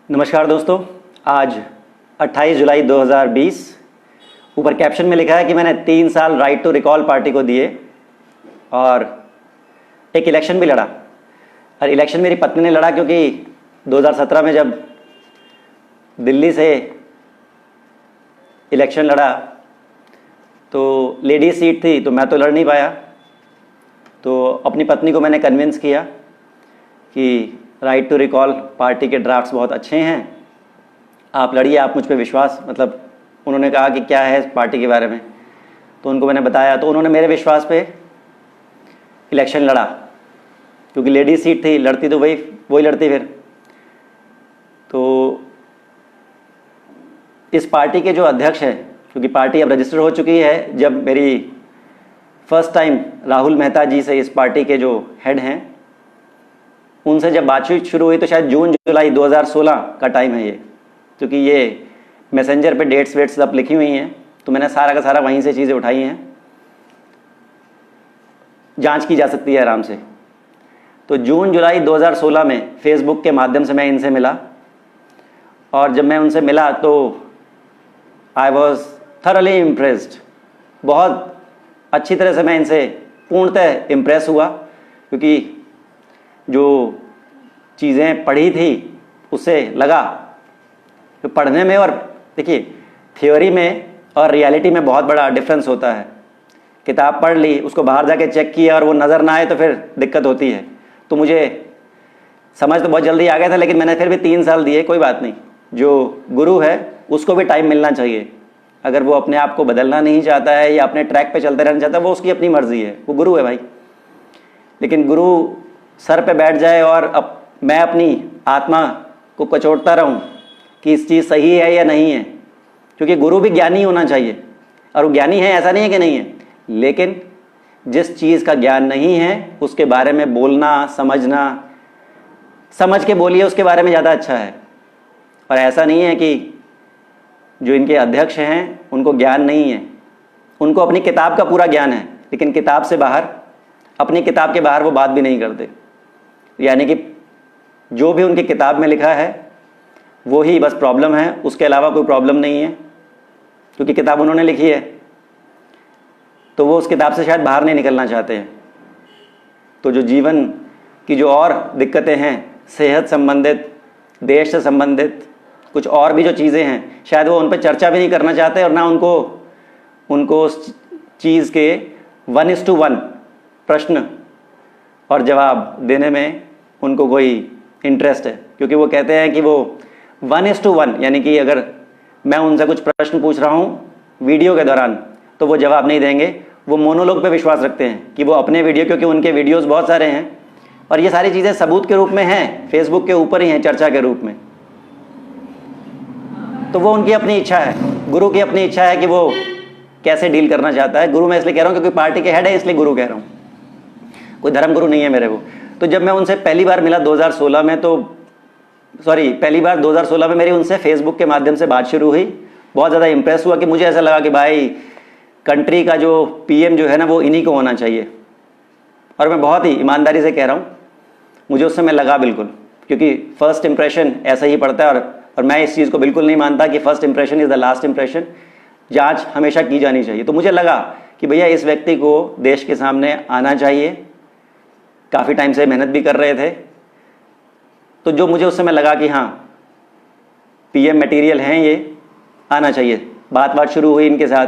नमस्कार दोस्तों। आज 28 जुलाई 2020। ऊपर कैप्शन में लिखा है कि मैंने 3 साल राइट टू रिकॉल पार्टी को दिए और एक इलेक्शन भी लड़ा। और इलेक्शन मेरी पत्नी ने लड़ा क्योंकि 2017 में जब दिल्ली से इलेक्शन लड़ा तो लेडीज सीट थी, तो मैं तो लड़ नहीं पाया। तो अपनी पत्नी को मैंने कन्विंस किया कि राइट टू रिकॉल पार्टी के ड्राफ्ट्स बहुत अच्छे हैं, आप लड़िए, आप मुझ पे विश्वास, मतलब उन्होंने कहा कि क्या है इस पार्टी के बारे में, तो उनको मैंने बताया, तो उन्होंने मेरे विश्वास पे इलेक्शन लड़ा। क्योंकि लेडीज सीट थी, लड़ती तो वही लड़ती फिर। तो इस पार्टी के जो अध्यक्ष हैं, क्योंकि पार्टी अब रजिस्टर हो चुकी है, जब मेरी फर्स्ट टाइम राहुल मेहता जी से, इस पार्टी के जो हेड हैं, उनसे जब बातचीत शुरू हुई तो शायद जून जुलाई 2016 का टाइम है ये, क्योंकि ये मैसेंजर पे डेट्स वेट्स सब लिखी हुई हैं, तो मैंने सारा का सारा वहीं से चीज़ें उठाई हैं, जांच की जा सकती है आराम से। तो जून जुलाई 2016 में फेसबुक के माध्यम से मैं इनसे मिला, और जब मैं उनसे मिला तो आई वॉज थरली इम्प्रेस्ड। बहुत अच्छी तरह से मैं इनसे पूर्णतः इम्प्रेस हुआ, क्योंकि जो चीज़ें पढ़ी थी उससे लगा कि पढ़ने में, और देखिए थ्योरी में और रियलिटी में बहुत बड़ा डिफरेंस होता है। किताब पढ़ ली, उसको बाहर जाके चेक किया और वो नज़र ना आए तो फिर दिक्कत होती है। तो मुझे समझ तो बहुत जल्दी आ गया था, लेकिन मैंने फिर भी 3 साल दिए। कोई बात नहीं, जो गुरु है उसको भी टाइम मिलना चाहिए। अगर वो अपने आप को बदलना नहीं चाहता है या अपने ट्रैक पे चलते रहना चाहता है, वो उसकी अपनी मर्जी है, वो गुरु है भाई। लेकिन गुरु सर पे बैठ जाए और अब मैं अपनी आत्मा को कचोटता रहूं कि इस चीज़ सही है या नहीं है, क्योंकि गुरु भी ज्ञानी होना चाहिए, और वो ज्ञानी है, ऐसा नहीं है कि नहीं है, लेकिन जिस चीज़ का ज्ञान नहीं है उसके बारे में बोलना, समझना, समझ के बोलिए उसके बारे में ज़्यादा अच्छा है। और ऐसा नहीं है कि जो इनके अध्यक्ष हैं उनको ज्ञान नहीं है, उनको अपनी किताब का पूरा ज्ञान है, लेकिन किताब से बाहर, अपनी किताब के बाहर वो बात भी नहीं करते। यानी कि जो भी उनकी किताब में लिखा है वो ही बस प्रॉब्लम है, उसके अलावा कोई प्रॉब्लम नहीं है, क्योंकि किताब उन्होंने लिखी है, तो वो उस किताब से शायद बाहर नहीं निकलना चाहते हैं। तो जो जीवन की जो और दिक्कतें हैं, सेहत संबंधित, देश से संबंधित कुछ और भी जो चीज़ें हैं, शायद वो उन पर चर्चा भी नहीं करना चाहते, और ना उनको उस चीज़ के 1:1 प्रश्न और जवाब देने में उनको कोई इंटरेस्ट है। क्योंकि वो कहते हैं कि वो 1:1, यानी कि अगर मैं उनसे कुछ प्रश्न पूछ रहा हूँ वीडियो के दौरान तो वो जवाब नहीं देंगे, वो मोनोलॉग पे विश्वास रखते हैं कि वो अपने वीडियो, क्योंकि उनके वीडियोस बहुत सारे हैं और ये सारी चीज़ें सबूत के रूप में हैं, फेसबुक के ऊपर ही हैं, चर्चा के रूप में। तो वो उनकी अपनी इच्छा है, गुरु की अपनी इच्छा है कि वो कैसे डील करना चाहता है। गुरु मैं इसलिए कह रहा हूँ क्योंकि पार्टी के हेड है, इसलिए गुरु कह रहा हूँ, कोई धर्म गुरु नहीं है मेरे को। तो जब मैं उनसे पहली बार मिला 2016 में, पहली बार 2016 में मेरी उनसे फेसबुक के माध्यम से बात शुरू हुई। बहुत ज़्यादा इंप्रेस हुआ कि मुझे ऐसा लगा कि भाई कंट्री का जो पीएम जो है ना, वो इन्हीं को होना चाहिए। और मैं बहुत ही ईमानदारी से कह रहा हूँ, मुझे उस समय लगा बिल्कुल, क्योंकि फर्स्ट इंप्रेशन ऐसा ही पड़ता है। और मैं इस चीज़ को बिल्कुल नहीं मानता कि first impression is the last impression, जाँच हमेशा की जानी चाहिए। तो मुझे लगा कि भैया इस व्यक्ति को देश के सामने आना चाहिए, काफ़ी टाइम से मेहनत भी कर रहे थे। तो जो मुझे उस समय लगा कि हाँ पीएम मटेरियल हैं, ये आना चाहिए। बात शुरू हुई इनके साथ,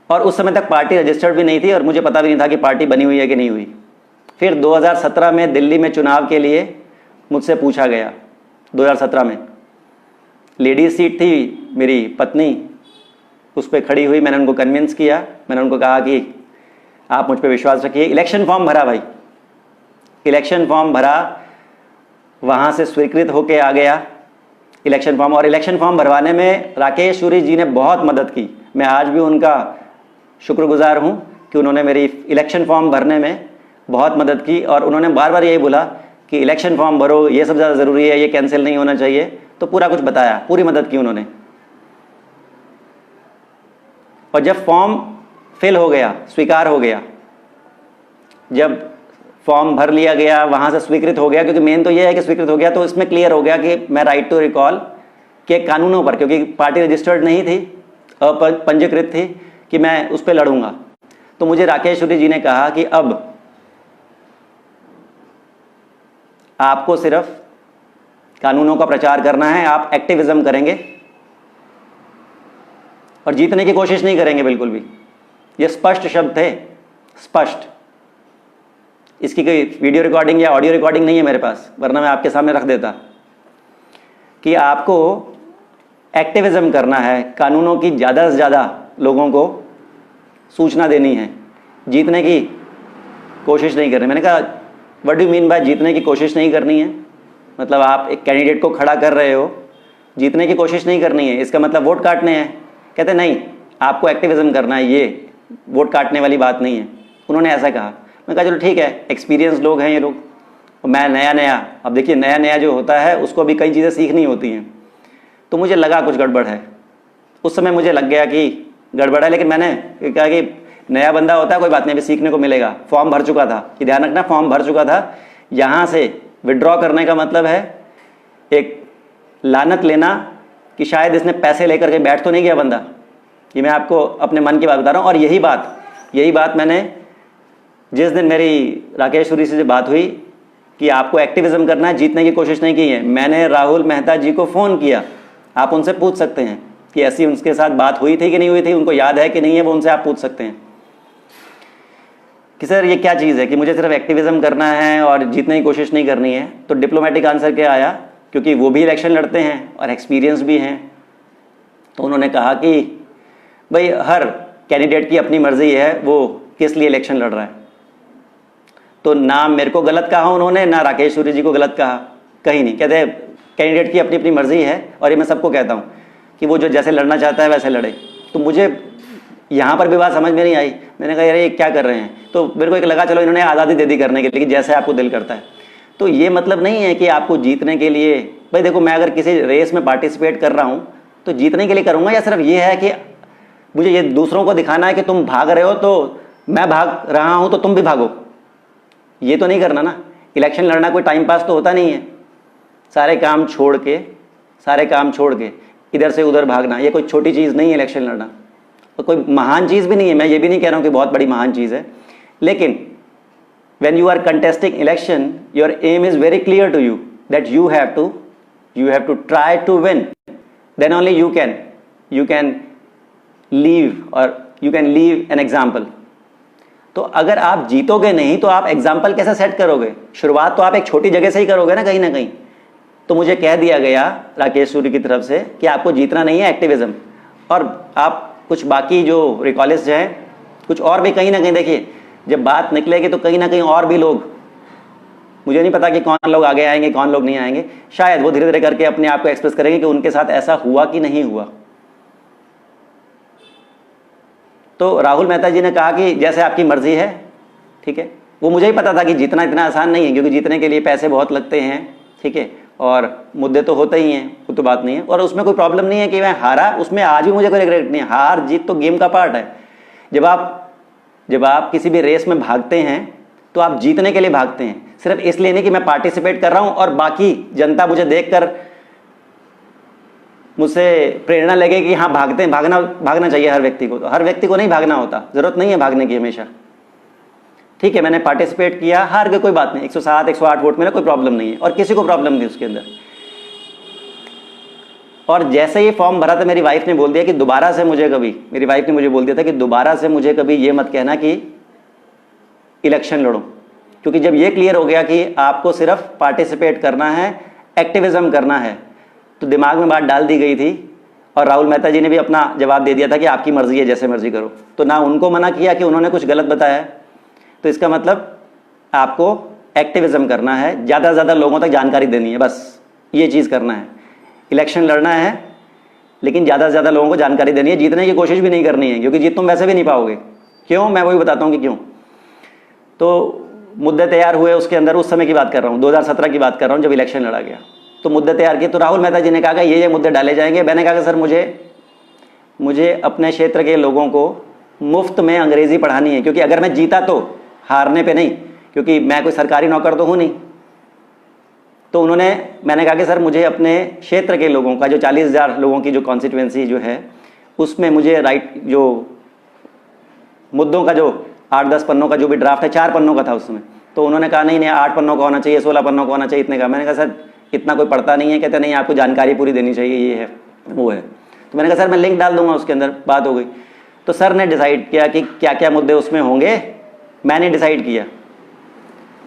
और उस समय तक पार्टी रजिस्टर्ड भी नहीं थी और मुझे पता भी नहीं था कि पार्टी बनी हुई है कि नहीं हुई। फिर 2017 में दिल्ली में चुनाव के लिए मुझसे पूछा गया। 2017 में लेडीज सीट थी, मेरी पत्नी उस पर खड़ी हुई, मैंने उनको कन्विंस किया, मैंने उनको कहा कि आप मुझ पर विश्वास रखिए। इलेक्शन फॉर्म भरा भाई, इलेक्शन फॉर्म भरा, वहाँ से स्वीकृत होके आ गया इलेक्शन फॉर्म। और इलेक्शन फॉर्म भरवाने में राकेश सूरी जी ने बहुत मदद की। मैं आज भी उनका शुक्रगुजार हूँ कि उन्होंने मेरी इलेक्शन फॉर्म भरने में बहुत मदद की, और उन्होंने बार बार यही बोला कि इलेक्शन फॉर्म भरो, ये सब ज़्यादा ज़रूरी है, ये कैंसिल नहीं होना चाहिए। तो पूरा कुछ बताया, पूरी मदद की उन्होंने। और जब फॉर्म फिल हो गया, स्वीकार हो गया, जब फॉर्म भर लिया गया, वहाँ से स्वीकृत हो गया, क्योंकि मेन तो ये है कि स्वीकृत हो गया तो इसमें क्लियर हो गया कि मैं राइट टू रिकॉल के कानूनों पर, क्योंकि पार्टी रजिस्टर्ड नहीं थी, पंजीकृत थी, कि मैं उस पर लड़ूंगा। तो मुझे राकेश्वरी जी ने कहा कि अब आपको सिर्फ कानूनों का प्रचार करना है, आप एक्टिविज्म करेंगे और जीतने की कोशिश नहीं करेंगे बिल्कुल भी। ये स्पष्ट शब्द थे, स्पष्ट। इसकी कोई वीडियो रिकॉर्डिंग या ऑडियो रिकॉर्डिंग नहीं है मेरे पास, वरना मैं आपके सामने रख देता कि आपको एक्टिविज्म करना है, कानूनों की ज़्यादा से ज़्यादा लोगों को सूचना देनी है, जीतने की कोशिश नहीं करनी। मैंने कहा what do you mean by जीतने की कोशिश नहीं करनी है? मतलब आप एक कैंडिडेट को खड़ा कर रहे हो, जीतने की कोशिश नहीं करनी है, इसका मतलब वोट काटने हैं? कहते नहीं, आपको एक्टिविज्म करना है, ये वोट काटने वाली बात नहीं है। उन्होंने ऐसा कहा। मैं कहा चलो ठीक है, एक्सपीरियंस लोग हैं ये लोग, मैं नया, अब देखिए नया जो होता है उसको भी कई चीज़ें सीखनी होती हैं। तो मुझे लगा कुछ गड़बड़ है, उस समय मुझे लग गया कि गड़बड़ है, लेकिन मैंने कहा कि नया बंदा होता है, कोई बात नहीं, अभी सीखने को मिलेगा। फॉर्म भर चुका था, कि ध्यान रखना, फॉर्म भर चुका था। यहाँ से विड्रॉ करने का मतलब है एक लानत लेना कि शायद इसने पैसे लेकर के बैठ तो नहीं गया बंदा। ये मैं आपको अपने मन की बात बता रहा हूँ। और यही बात मैंने जिस दिन मेरी राकेश्वरी से बात हुई कि आपको एक्टिविज्म करना है, जीतने की कोशिश नहीं की है, मैंने राहुल मेहता जी को फ़ोन किया। आप उनसे पूछ सकते हैं कि ऐसी उनके साथ बात हुई थी कि नहीं हुई थी, उनको याद है कि नहीं है, वो उनसे आप पूछ सकते हैं कि सर ये क्या चीज़ है कि मुझे सिर्फ एक्टिविज्म करना है और जीतने की कोशिश नहीं करनी है। तो डिप्लोमेटिक आंसर क्या आया, क्योंकि वो भी इलेक्शन लड़ते हैं और एक्सपीरियंस भी हैं। तो उन्होंने कहा कि भाई हर कैंडिडेट की अपनी मर्जी है वो किस लिए इलेक्शन लड़ रहा है। तो ना मेरे को गलत कहा उन्होंने, ना राकेश्वरी जी को गलत कहा, कहीं नहीं। कहते कैंडिडेट की अपनी अपनी मर्जी है, और ये मैं सबको कहता हूँ कि वो जो जैसे लड़ना चाहता है वैसे लड़े। तो मुझे यहाँ पर भी बात समझ में नहीं आई। मैंने कहा यार ये क्या कर रहे हैं, तो मेरे को एक लगा चलो इन्होंने आज़ादी दे दी करने के लिए, जैसे आपको दिल करता है। तो ये मतलब नहीं है कि आपको जीतने के लिए, भाई देखो मैं अगर किसी रेस में पार्टिसिपेट कर रहा हूँ तो जीतने के लिए करूँगा, या सिर्फ ये है कि मुझे ये दूसरों को दिखाना है कि तुम भाग रहे हो तो मैं भाग रहा हूँ तो तुम भी भागो, ये तो नहीं करना ना। इलेक्शन लड़ना कोई टाइम पास तो होता नहीं है। सारे काम छोड़ के इधर से उधर भागना, ये कोई छोटी चीज़ नहीं है इलेक्शन लड़ना, तो कोई महान चीज़ भी नहीं है। मैं ये भी नहीं कह रहा हूँ कि बहुत बड़ी महान चीज़ है, लेकिन when you are contesting election, your aim is very clear to you that you have to try to win, then only you can leave or you can leave an example. तो अगर आप जीतोगे नहीं तो आप एग्जाम्पल कैसे set करोगे? शुरुआत तो आप एक छोटी जगह से ही करोगे ना कहीं। तो मुझे कह दिया गया राकेश्वरी की तरफ से कि आपको जीतना नहीं है, एक्टिविज्म। और आप कुछ बाकी जो रिकॉलिस्ट हैं, कुछ और भी कहीं ना कहीं देखिए, जब बात निकलेगी तो कहीं ना कहीं और भी लोग, मुझे नहीं पता कि कौन लोग आगे आएंगे कौन लोग नहीं आएंगे, शायद वो धीरे धीरे करके अपने आप को एक्सप्रेस करेंगे कि उनके साथ ऐसा हुआ कि नहीं हुआ। तो राहुल मेहता जी ने कहा कि जैसे आपकी मर्जी है, ठीक है। वो मुझे ही पता था कि जीतना इतना आसान नहीं है, क्योंकि जीतने के लिए पैसे बहुत लगते हैं, ठीक है, और मुद्दे तो होते ही हैं, वो तो बात नहीं है। और उसमें कोई प्रॉब्लम नहीं है कि मैं हारा, उसमें आज भी मुझे कोई रिग्रेट नहीं है। हार जीत तो गेम का पार्ट है। जब आप किसी भी रेस में भागते हैं तो आप जीतने के लिए भागते हैं, सिर्फ इसलिए नहीं कि मैं पार्टिसिपेट कर रहा हूं और बाकी जनता मुझे देखकर मुझसे प्रेरणा लगे कि हाँ भागना चाहिए हर व्यक्ति को। तो हर व्यक्ति को नहीं भागना होता, जरूरत नहीं है भागने की हमेशा, ठीक है। मैंने पार्टिसिपेट किया, हार गए, कोई बात नहीं, 107 108 वोट मेरा कोई प्रॉब्लम नहीं है, और किसी को प्रॉब्लम नहीं उसके अंदर। और जैसे ही फॉर्म भरा था मेरी वाइफ ने बोल दिया कि दोबारा से मुझे कभी, मेरी वाइफ ने मुझे बोल दिया था कि दोबारा से मुझे कभी ये मत कहना कि इलेक्शन लड़ो, क्योंकि जब ये क्लियर हो गया कि आपको सिर्फ पार्टिसिपेट करना है, एक्टिविज्म करना है, तो दिमाग में बात डाल दी गई थी। और राहुल मेहता जी ने भी अपना जवाब दे दिया था कि आपकी मर्जी है, जैसे मर्जी करो। तो ना उनको मना किया कि उन्होंने कुछ गलत बताया, तो इसका मतलब आपको एक्टिविज्म करना है, ज़्यादा से ज़्यादा लोगों तक जानकारी देनी है, बस ये चीज़ करना है। इलेक्शन लड़ना है लेकिन ज़्यादा से ज़्यादा लोगों को जानकारी देनी है, जीतने की कोशिश भी नहीं करनी है, क्योंकि जीत तुम वैसे भी नहीं पाओगे। क्यों, मैं वही बताता हूँ कि क्यों। तो मुद्दे तैयार हुए उसके अंदर, उस समय की बात कर रहा हूँ, 2017 की बात कर रहा हूँ, जब इलेक्शन लड़ा गया। तो मुद्दे तैयार किए, तो राहुल मेहता जी ने कहा कि ये मुद्दे डाले जाएंगे। मैंने कहा कि सर मुझे अपने क्षेत्र के लोगों को मुफ्त में अंग्रेज़ी पढ़ानी है, क्योंकि अगर मैं जीता तो हारने पे नहीं, क्योंकि मैं कोई सरकारी नौकर तो हूँ नहीं। तो मैंने कहा कि सर मुझे अपने क्षेत्र के लोगों का जो 40,000 लोगों की जो कॉन्स्टिट्यूएंसी जो है उसमें मुझे राइट जो मुद्दों का जो 8-10 पन्नों का जो भी ड्राफ्ट है, 4 पन्नों का था उसमें। तो उन्होंने कहा नहीं 8 पन्नों का होना चाहिए, 16 पन्नों का होना चाहिए, इतने का। मैंने कहा सर इतना कोई पढ़ता नहीं है। कहते नहीं आपको जानकारी पूरी देनी चाहिए, ये है वो है। तो मैंने कहा सर मैं लिंक डाल दूंगा उसके अंदर, बात हो गई। तो सर ने डिसाइड किया कि क्या क्या मुद्दे उसमें होंगे। मैंने डिसाइड किया,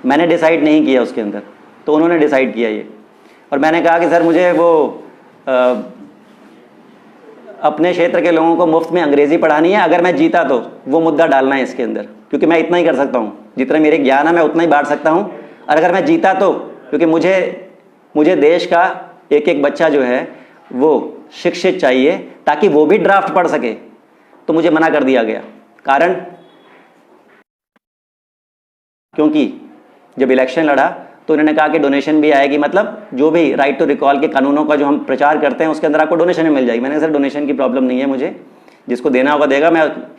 मैंने डिसाइड नहीं किया उसके अंदर, तो उन्होंने डिसाइड किया ये। और मैंने कहा कि सर मुझे वो अपने क्षेत्र के लोगों को मुफ्त में अंग्रेजी पढ़ानी है, अगर मैं जीता तो वो मुद्दा डालना है इसके अंदर, क्योंकि मैं इतना ही कर सकता हूँ, जितना मेरे ज्ञान है मैं उतना ही बांट सकता हूँ। और अगर मैं जीता तो, क्योंकि मुझे देश का एक एक बच्चा जो है वो शिक्षित चाहिए ताकि वो भी ड्राफ्ट पढ़ सके। तो मुझे मना कर दिया गया, कारण क्योंकि जब इलेक्शन लड़ा तो उन्होंने कहा कि डोनेशन भी आएगी, मतलब जो भी राइट टू रिकॉल के कानूनों का जो हम प्रचार करते हैं उसके अंदर आपको डोनेशन मिल जाएगी। मैंने कहा सर डोनेशन की प्रॉब्लम नहीं है मुझे, जिसको देना होगा देगा।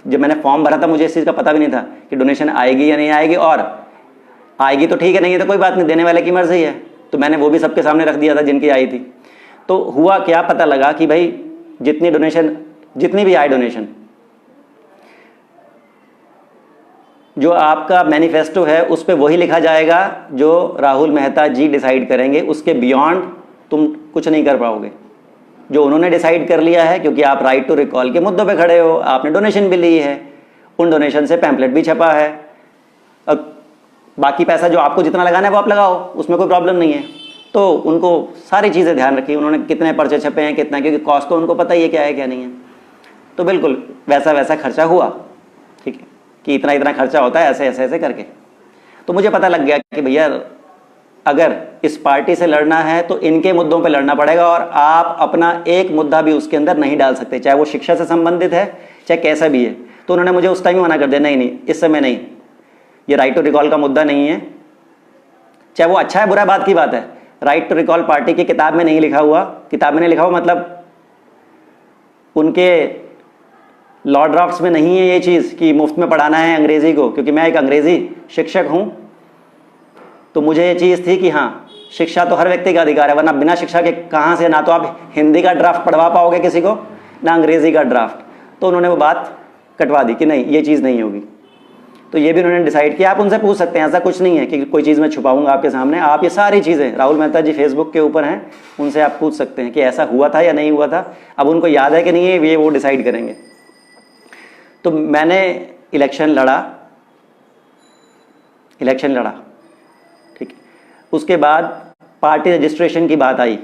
जब मैंने फॉर्म भरा था मुझे इस चीज़ का पता भी नहीं था कि डोनेशन आएगी या नहीं आएगी, और आएगी तो ठीक है, नहीं है तो कोई बात नहीं, देने वाले की मर्जी है। तो मैंने वो भी सबके सामने रख दिया था जिनकी आई थी। तो हुआ क्या, पता लगा कि भाई जितनी भी आए डोनेशन, जो आपका मैनिफेस्टो है उस पर वही लिखा जाएगा जो राहुल मेहता जी डिसाइड करेंगे, उसके बियॉन्ड तुम कुछ नहीं कर पाओगे। जो उन्होंने डिसाइड कर लिया है, क्योंकि आप राइट टू रिकॉल के मुद्दों पे खड़े हो, आपने डोनेशन भी ली है, उन डोनेशन से पैम्पलेट भी छपा है, अब बाकी पैसा जो आपको जितना लगाना है वो आप लगाओ, उसमें कोई प्रॉब्लम नहीं है। तो उनको सारी चीज़ें ध्यान रखी उन्होंने, कितने पर्चे छपे हैं कितना, क्योंकि कॉस्ट तो उनको पता ही है क्या है क्या नहीं है। तो बिल्कुल वैसा खर्चा हुआ, ठीक है, कि इतना इतना खर्चा होता है ऐसे ऐसे ऐसे करके। तो मुझे पता लग गया कि भैया अगर इस पार्टी से लड़ना है तो इनके मुद्दों पे लड़ना पड़ेगा, और आप अपना एक मुद्दा भी उसके अंदर नहीं डाल सकते, चाहे वो शिक्षा से संबंधित है चाहे कैसा भी है। तो उन्होंने मुझे उस टाइम मना कर दिया, नहीं इस समय नहीं, ये राइट टू रिकॉल का मुद्दा नहीं है। चाहे वो अच्छा है बुरा बात की बात है, राइट टू रिकॉल पार्टी की किताब में नहीं लिखा हुआ, किताब में नहीं लिखा हुआ मतलब उनके लॉ ड्राफ्ट्स में नहीं है ये चीज़ कि मुफ्त में पढ़ाना है अंग्रेज़ी को। क्योंकि मैं एक अंग्रेज़ी शिक्षक हूँ, तो मुझे ये चीज़ थी कि हाँ शिक्षा तो हर व्यक्ति का अधिकार है, वरना बिना शिक्षा के कहाँ से, ना तो आप हिंदी का ड्राफ्ट पढ़वा पाओगे किसी को, ना अंग्रेज़ी का ड्राफ्ट। तो उन्होंने वो बात कटवा दी कि नहीं ये चीज़ नहीं होगी। तो ये भी उन्होंने डिसाइड किया। आप उनसे पूछ सकते हैं, ऐसा कुछ नहीं है कि कोई चीज़ मैं छुपाऊंगा आपके सामने। आप ये सारी चीज़ें, राहुल मेहता जी फेसबुक के ऊपर हैं, उनसे आप पूछ सकते हैं कि ऐसा हुआ था या नहीं हुआ था। अब उनको याद है कि नहीं है, ये वो डिसाइड करेंगे। तो मैंने इलेक्शन लड़ा, ठीक है। उसके बाद पार्टी रजिस्ट्रेशन की बात आई।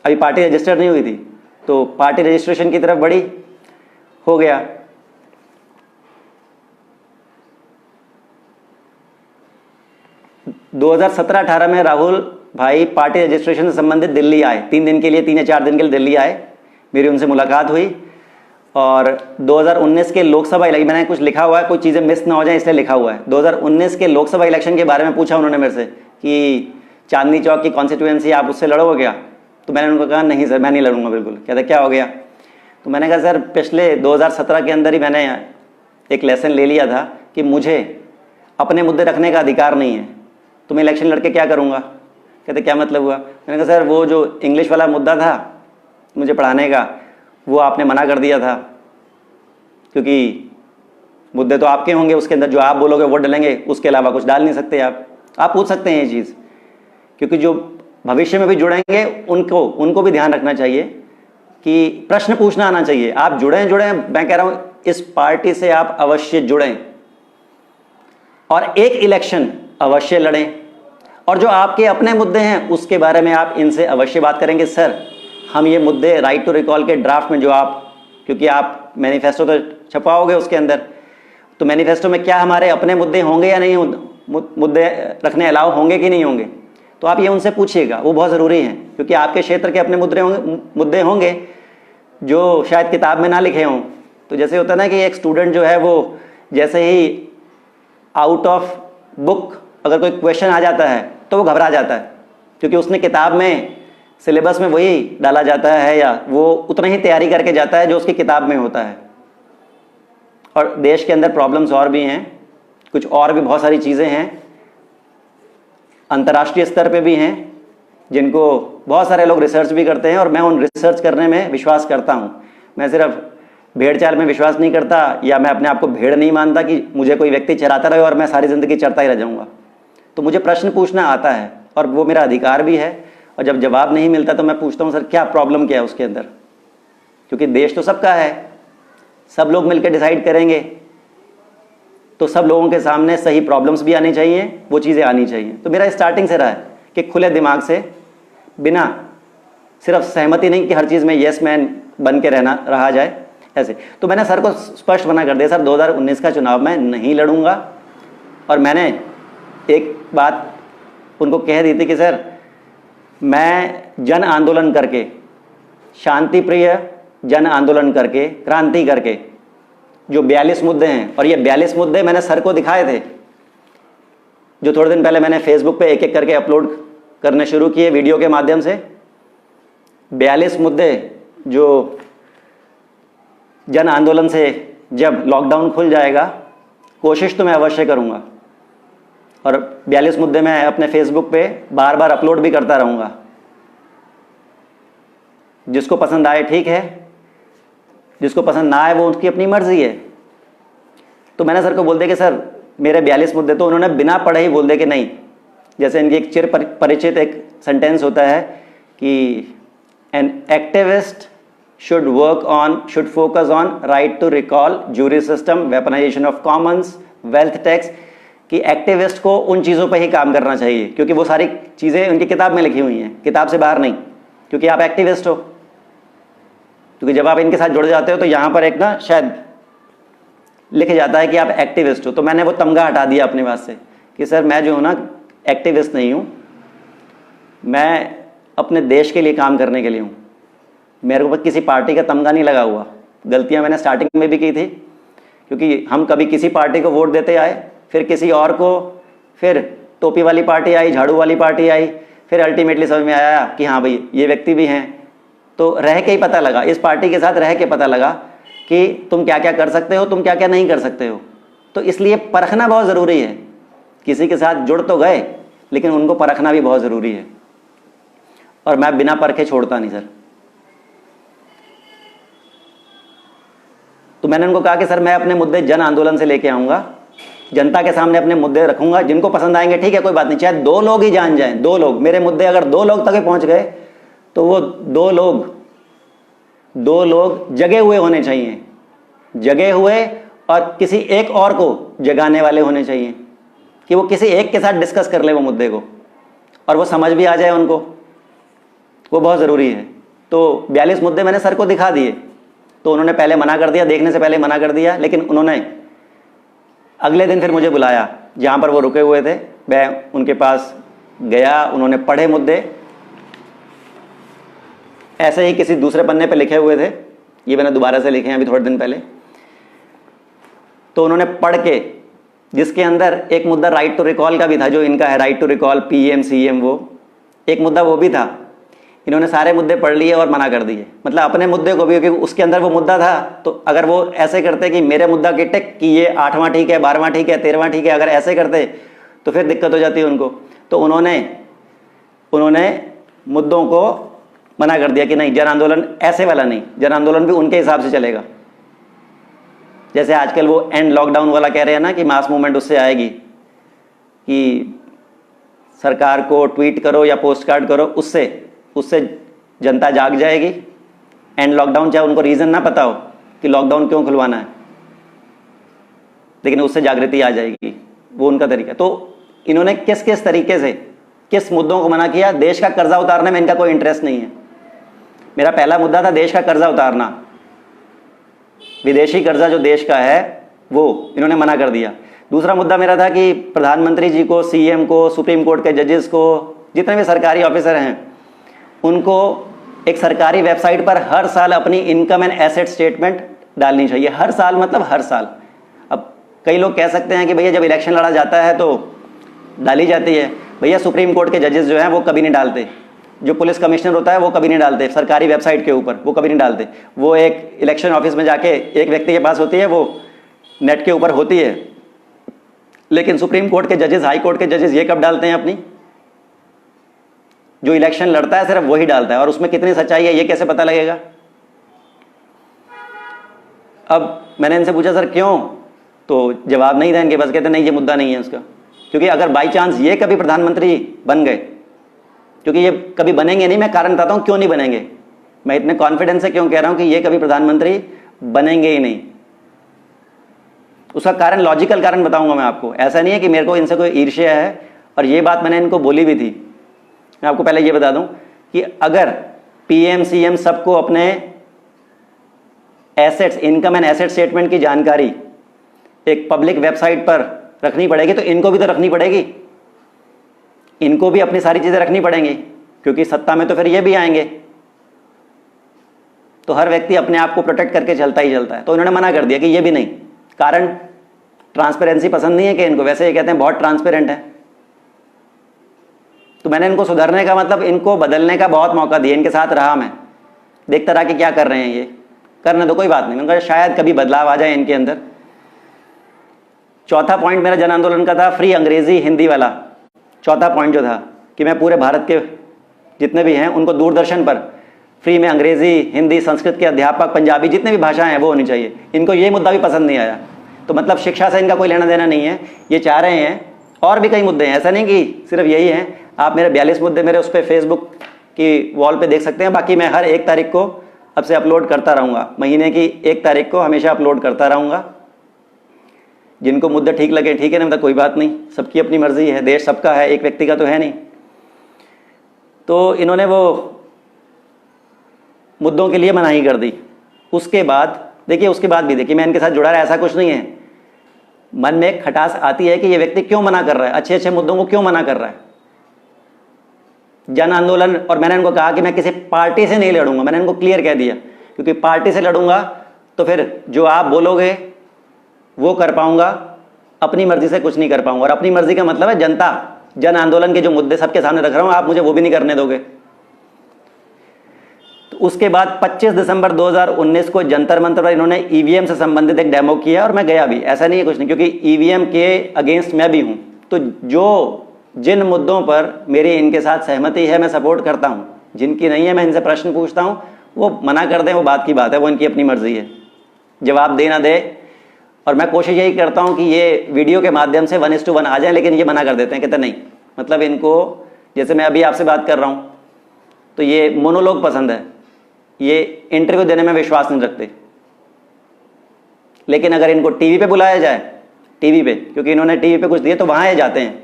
अभी पार्टी रजिस्टर नहीं हुई थी, तो पार्टी रजिस्ट्रेशन की तरफ बढ़ी, हो गया। दो 2017-18 में राहुल भाई पार्टी रजिस्ट्रेशन से संबंधित दिल्ली आए, 3 दिन के लिए, 3 या 4 दिन के लिए दिल्ली आए। मेरी उनसे मुलाकात हुई। और 2019 के लोकसभा इलेक्शन, मैंने कुछ लिखा हुआ है, कोई चीज़ें मिस ना हो जाए इसलिए लिखा हुआ है। 2019 के लोकसभा इलेक्शन के बारे में पूछा उन्होंने मेरे से कि चांदनी चौक की कॉन्स्टिट्यूएंसी आप उससे लड़ोगे क्या? तो मैंने उनको कहा नहीं सर मैं नहीं लड़ूंगा बिल्कुल। कहते क्या हो गया? तो मैंने कहा सर पिछले 2017 के अंदर ही मैंने एक लेसन ले लिया था कि मुझे अपने मुद्दे रखने का अधिकार नहीं है, तो मैं इलेक्शन लड़के क्या करूँगा? कहते क्या मतलब हुआ? मैंने कहा सर वो जो इंग्लिश वाला मुद्दा था मुझे पढ़ाने का, वो आपने मना कर दिया था, क्योंकि मुद्दे तो आपके होंगे, उसके अंदर जो आप बोलोगे वोट डलेंगे, उसके अलावा कुछ डाल नहीं सकते आप पूछ सकते हैं ये चीज़, क्योंकि जो भविष्य में भी जुड़ेंगे उनको भी ध्यान रखना चाहिए कि प्रश्न पूछना आना चाहिए। आप जुड़ें, मैं कह रहा हूँ इस पार्टी से आप अवश्य जुड़ें और एक इलेक्शन अवश्य लड़ें, और जो आपके अपने मुद्दे हैं उसके बारे में आप इनसे अवश्य बात करेंगे। सर हम ये मुद्दे राइट टू रिकॉल के ड्राफ्ट में जो आप, क्योंकि आप मैनिफेस्टो तो छपाओगे उसके अंदर, तो मैनिफेस्टो में क्या हमारे अपने मुद्दे होंगे या नहीं, मुद्दे रखने अलाउ होंगे कि नहीं होंगे, तो आप ये उनसे पूछिएगा, वो बहुत ज़रूरी हैं। क्योंकि आपके क्षेत्र के अपने मुद्दे होंगे जो शायद किताब में ना लिखे हों। तो जैसे होता है ना कि एक स्टूडेंट जो है वो जैसे ही आउट ऑफ बुक अगर कोई क्वेश्चन आ जाता है तो वो घबरा जाता है, क्योंकि उसने किताब में सिलेबस में वही डाला जाता है या वो उतना ही तैयारी करके जाता है जो उसकी किताब में होता है। और देश के अंदर प्रॉब्लम्स और भी हैं, कुछ और भी बहुत सारी चीज़ें हैं, अंतर्राष्ट्रीय स्तर पे भी हैं, जिनको बहुत सारे लोग रिसर्च भी करते हैं और मैं उन रिसर्च करने में विश्वास करता हूँ। मैं सिर्फ भेड़ चाल में विश्वास नहीं करता, या मैं अपने आप को भेड़ नहीं मानता कि मुझे कोई व्यक्ति चराता रहे और मैं सारी ज़िंदगी चरता ही रह जाऊँगा। तो मुझे प्रश्न पूछना आता है और वो मेरा अधिकार भी है, और जब जवाब नहीं मिलता तो मैं पूछता हूँ सर क्या प्रॉब्लम क्या है उसके अंदर, क्योंकि देश तो सबका है, सब लोग मिलकर डिसाइड करेंगे तो सब लोगों के सामने सही प्रॉब्लम्स भी आनी चाहिए, वो चीज़ें आनी चाहिए। तो मेरा स्टार्टिंग से रहा है कि खुले दिमाग से, बिना सिर्फ सहमति नहीं कि हर चीज़ में येस मैन बन के रहा जाए ऐसे। तो मैंने सर को स्पष्ट मना कर दिया, सर 2019 का चुनाव मैं नहीं लड़ूंगा। और मैंने एक बात उनको कह दी थी कि सर मैं जन आंदोलन करके, शांतिप्रिय जन आंदोलन करके, क्रांति करके, जो 42 मुद्दे हैं, और ये 42 मुद्दे मैंने सर को दिखाए थे, जो थोड़े दिन पहले मैंने फेसबुक पे एक एक करके अपलोड करने शुरू किए वीडियो के माध्यम से। 42 मुद्दे जो जन आंदोलन से जब लॉकडाउन खुल जाएगा, कोशिश तो मैं अवश्य करूंगा, और 42 मुद्दे मैं अपने फेसबुक पे बार बार अपलोड भी करता रहूंगा। जिसको पसंद आए ठीक है, जिसको पसंद ना आए वो उसकी अपनी मर्जी है। तो मैंने सर को बोल दिया कि सर मेरे 42 मुद्दे, तो उन्होंने बिना पढ़े ही बोल दिया कि नहीं। जैसे इनकी एक चिर परिचित एक सेंटेंस होता है कि an activist should focus on right to recall, jury system, weaponization of commons, wealth tax, कि एक्टिविस्ट को उन चीज़ों पे ही काम करना चाहिए, क्योंकि वो सारी चीज़ें उनकी किताब में लिखी हुई हैं, किताब से बाहर नहीं, क्योंकि आप एक्टिविस्ट हो। क्योंकि जब आप इनके साथ जुड़ जाते हो तो यहाँ पर एक ना शायद लिख जाता है कि आप एक्टिविस्ट हो। तो मैंने वो तमगा हटा दिया अपने पास से कि सर मैं जो हूँ ना एक्टिविस्ट नहीं हूँ, मैं अपने देश के लिए काम करने के लिए हूँ। मेरे ऊपर किसी पार्टी का तमगा नहीं लगा हुआ। गलतियां मैंने स्टार्टिंग में भी की थी, क्योंकि हम कभी किसी पार्टी को वोट देते आए, फिर किसी और को, फिर टोपी वाली पार्टी आई, झाड़ू वाली पार्टी आई, फिर अल्टीमेटली समझ में आया कि हाँ भाई ये व्यक्ति भी हैं। तो रह के ही पता लगा, इस पार्टी के साथ रह के पता लगा कि तुम क्या क्या कर सकते हो, तुम क्या क्या नहीं कर सकते हो। तो इसलिए परखना बहुत ज़रूरी है। किसी के साथ जुड़ तो गए, लेकिन उनको परखना भी बहुत ज़रूरी है, और मैं बिना परखे छोड़ता नहीं सर। तो मैंने उनको कहा कि सर मैं अपने मुद्दे जन आंदोलन से लेके आऊँगा, जनता के सामने अपने मुद्दे रखूंगा, जिनको पसंद आएंगे ठीक है, कोई बात नहीं, चाहे 2 लोग ही जान जाएं, 2 लोग, मेरे मुद्दे अगर 2 लोग तक पहुंच गए तो वो 2 लोग जगे हुए होने चाहिए, जगे हुए, और किसी एक और को जगाने वाले होने चाहिए, कि वो किसी एक के साथ डिस्कस कर ले वो मुद्दे को, और वो समझ भी आ जाए उनको, वो बहुत ज़रूरी है। तो 42 मुद्दे मैंने सर को दिखा दिए, तो उन्होंने पहले मना कर दिया, देखने से पहले मना कर दिया, लेकिन उन्होंने अगले दिन फिर मुझे बुलाया जहाँ पर वो रुके हुए थे। मैं उनके पास गया, उन्होंने पढ़े मुद्दे, ऐसे ही किसी दूसरे पन्ने पे लिखे हुए थे, ये मैंने दोबारा से लिखे हैं अभी थोड़े दिन पहले। तो उन्होंने पढ़ के, जिसके अंदर एक मुद्दा राइट टू रिकॉल का भी था, जो इनका है right to recall, PM CM, वो एक मुद्दा वो भी था। इन्होंने सारे मुद्दे पढ़ लिए और मना कर दिए, मतलब अपने मुद्दे को भी, क्योंकि उसके अंदर वो मुद्दा था। तो अगर वो ऐसे करते कि मेरे मुद्दा की टिक कि ये 8वां ठीक है, 12वां ठीक है, 13वां ठीक है, अगर ऐसे करते तो फिर दिक्कत हो जाती है उनको। तो उन्होंने मुद्दों को मना कर दिया कि नहीं, जन आंदोलन ऐसे वाला नहीं, जन आंदोलन भी उनके हिसाब से चलेगा। जैसे आजकल वो एंड लॉकडाउन वाला कह रहे हैं ना कि मास मूवमेंट उससे आएगी, कि सरकार को ट्वीट करो या पोस्ट कार्ड करो, उससे जनता जाग जाएगी। एंड लॉकडाउन, चाहे उनको रीज़न ना पता हो कि लॉकडाउन क्यों खुलवाना है, लेकिन उससे जागृति आ जाएगी, वो उनका तरीका। तो इन्होंने किस किस तरीके से किस मुद्दों को मना किया। देश का कर्जा उतारने में इनका कोई इंटरेस्ट नहीं है। मेरा पहला मुद्दा था देश का कर्जा उतारना, विदेशी कर्जा जो देश का है वो इन्होंने मना कर दिया। दूसरा मुद्दा मेरा था कि प्रधानमंत्री जी को, सीएम को, सुप्रीम कोर्ट के जजेस को, जितने भी सरकारी ऑफिसर हैं, उनको एक सरकारी वेबसाइट पर हर साल अपनी इनकम एंड एसेट स्टेटमेंट डालनी चाहिए। हर साल मतलब हर साल। अब कई लोग कह सकते हैं कि भैया जब इलेक्शन लड़ा जाता है तो डाली जाती है। भैया सुप्रीम कोर्ट के जजेस जो हैं वो कभी नहीं डालते, जो पुलिस कमिश्नर होता है वो कभी नहीं डालते, सरकारी वेबसाइट के ऊपर वो कभी नहीं डालते। वो एक इलेक्शन ऑफिस में जाके एक व्यक्ति के पास होती है, वो नेट के ऊपर होती है, लेकिन सुप्रीम कोर्ट के जजेस, हाई कोर्ट के जजेस ये कब डालते हैं अपनी? जो इलेक्शन लड़ता है सिर्फ वही डालता है, और उसमें कितनी सच्चाई है ये कैसे पता लगेगा? अब मैंने इनसे पूछा सर क्यों, तो जवाब नहीं था इनके पास। कहते नहीं ये मुद्दा नहीं है उसका, क्योंकि अगर बाई चांस ये कभी प्रधानमंत्री बन गए, क्योंकि ये कभी बनेंगे नहीं, मैं कारण बताता हूं क्यों नहीं बनेंगे, मैं इतने कॉन्फिडेंस से क्यों कह रहा हूं कि ये कभी प्रधानमंत्री बनेंगे ही नहीं। उसका कारण, लॉजिकल कारण बताऊंगा मैं आपको। ऐसा नहीं है कि मेरे को इनसे कोई ईर्ष्या है, और ये बात मैंने इनको बोली भी थी। मैं आपको पहले ये बता दूं कि अगर पीएम सीएम सबको अपने assets, income and asset statement की जानकारी एक पब्लिक वेबसाइट पर रखनी पड़ेगी, तो इनको भी तो रखनी पड़ेगी, इनको भी अपनी सारी चीजें रखनी पड़ेंगी, क्योंकि सत्ता में तो फिर ये भी आएंगे। तो हर व्यक्ति अपने आप को प्रोटेक्ट करके चलता ही चलता है। तो उन्होंने मना कर दिया कि ये भी नहीं, कारण ट्रांसपेरेंसी पसंद नहीं है कि इनको, वैसे ये कहते हैं बहुत ट्रांसपेरेंट है। तो मैंने इनको सुधरने का मतलब इनको बदलने का बहुत मौका दिया, इनके साथ रहा मैं, देखता रहा कि क्या कर रहे हैं ये, करने दो कोई बात नहीं। मैंने कहा शायद कभी बदलाव आ जाए इनके अंदर। चौथा पॉइंट मेरा जन आंदोलन का था फ्री अंग्रेजी हिंदी वाला। चौथा पॉइंट जो था कि मैं पूरे भारत के जितने भी हैं उनको दूरदर्शन पर फ्री में अंग्रेजी, हिंदी, संस्कृत के अध्यापक, पंजाबी, जितने भी भाषाएं हैं वो होनी चाहिए। इनको ये मुद्दा भी पसंद नहीं आया। तो मतलब शिक्षा से इनका कोई लेना देना नहीं है। ये चाह रहे हैं, और भी कई मुद्दे हैं, ऐसा नहीं कि सिर्फ यही हैं। आप मेरे 42 मुद्दे मेरे उस पर फेसबुक की वॉल पे देख सकते हैं। बाकी मैं हर 1 तारीख को अब से अपलोड करता रहूँगा, महीने की 1 तारीख को हमेशा अपलोड करता रहूँगा। जिनको मुद्दे ठीक लगे ठीक है, नहीं मतलब कोई बात नहीं, सबकी अपनी मर्जी है, देश सबका है, एक व्यक्ति का तो है नहीं। तो इन्होंने वो मुद्दों के लिए मनाही कर दी। उसके बाद देखिए, उसके बाद भी देखिए, मैं इनके साथ जुड़ा रहा, ऐसा कुछ नहीं है। मन में एक खटास आती है कि ये व्यक्ति क्यों मना कर रहा है, अच्छे अच्छे मुद्दों को क्यों मना कर रहा है। जन आंदोलन, और मैंने इनको कहा कि मैं किसी पार्टी से नहीं लड़ूंगा, मैंने इनको क्लियर कह दिया, क्योंकि पार्टी से लड़ूंगा तो फिर जो आप बोलोगे वो कर पाऊंगा, अपनी मर्जी से कुछ नहीं कर पाऊंगा। और अपनी मर्जी का मतलब है जनता, जन आंदोलन के जो मुद्दे सबके सामने रख रहा हूं, आप मुझे वो भी नहीं करने दोगे। तो उसके बाद 25 दिसंबर 2019 को जंतर मंतर पर इन्होंने ईवीएम से संबंधित एक डेमो किया, और मैं गया भी, ऐसा नहीं है कुछ नहीं, क्योंकि ईवीएम के अगेंस्ट मैं भी हूं। तो जो जिन मुद्दों पर मेरी इनके साथ सहमति है मैं सपोर्ट करता हूं, जिनकी नहीं है मैं इनसे प्रश्न पूछता हूं, वो मना कर दें वो बात की बात है, वो इनकी अपनी मर्जी है, जवाब दे ना दे। और मैं कोशिश यही करता हूं कि ये वीडियो के माध्यम से 1:1 आ जाए, लेकिन ये मना कर देते हैं, कहते नहीं, मतलब इनको, जैसे मैं अभी आपसे बात कर रहा हूं तो ये मोनोलॉग पसंद है, ये इंटरव्यू देने में विश्वास नहीं रखते। लेकिन अगर इनको टीवी पे बुलाया जाए, टीवी पे, क्योंकि इन्होंने टीवी पे कुछ दिए तो वहां ये जाते हैं।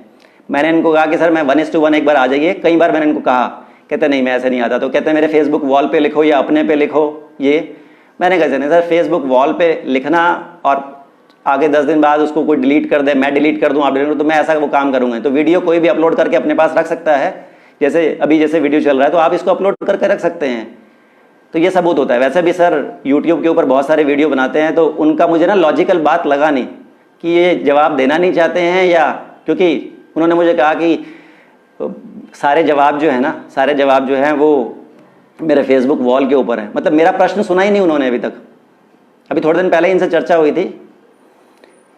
मैंने इनको कहा कि सर मैं 1:1 एक बार आ जाइए, कई बार मैंने इनको कहा, कहते नहीं मैं ऐसे नहीं आता। तो कहते हैं मेरे फेसबुक वॉल पे लिखो या अपने पे लिखो। ये मैंने कहा नहीं सर, फेसबुक वॉल पे लिखना और आगे 10 दिन बाद उसको कोई डिलीट कर दे, मैं डिलीट कर दूं, आप डिलीट कर, तो मैं ऐसा वो काम करूंगा। तो वीडियो कोई भी अपलोड करके अपने पास रख सकता है, जैसे अभी जैसे वीडियो चल रहा है तो आप इसको अपलोड करके रख सकते हैं, तो ये सबूत होता है। वैसे भी सर यूट्यूब के ऊपर बहुत सारे वीडियो बनाते हैं, तो उनका मुझे ना लॉजिकल बात लगा नहीं कि ये जवाब देना नहीं चाहते हैं, या क्योंकि उन्होंने मुझे कहा कि सारे जवाब जो है ना, सारे जवाब जो हैं वो मेरे फेसबुक वॉल के ऊपर है। मतलब मेरा प्रश्न सुना ही नहीं उन्होंने अभी तक। अभी थोड़े दिन पहले इनसे चर्चा हुई थी,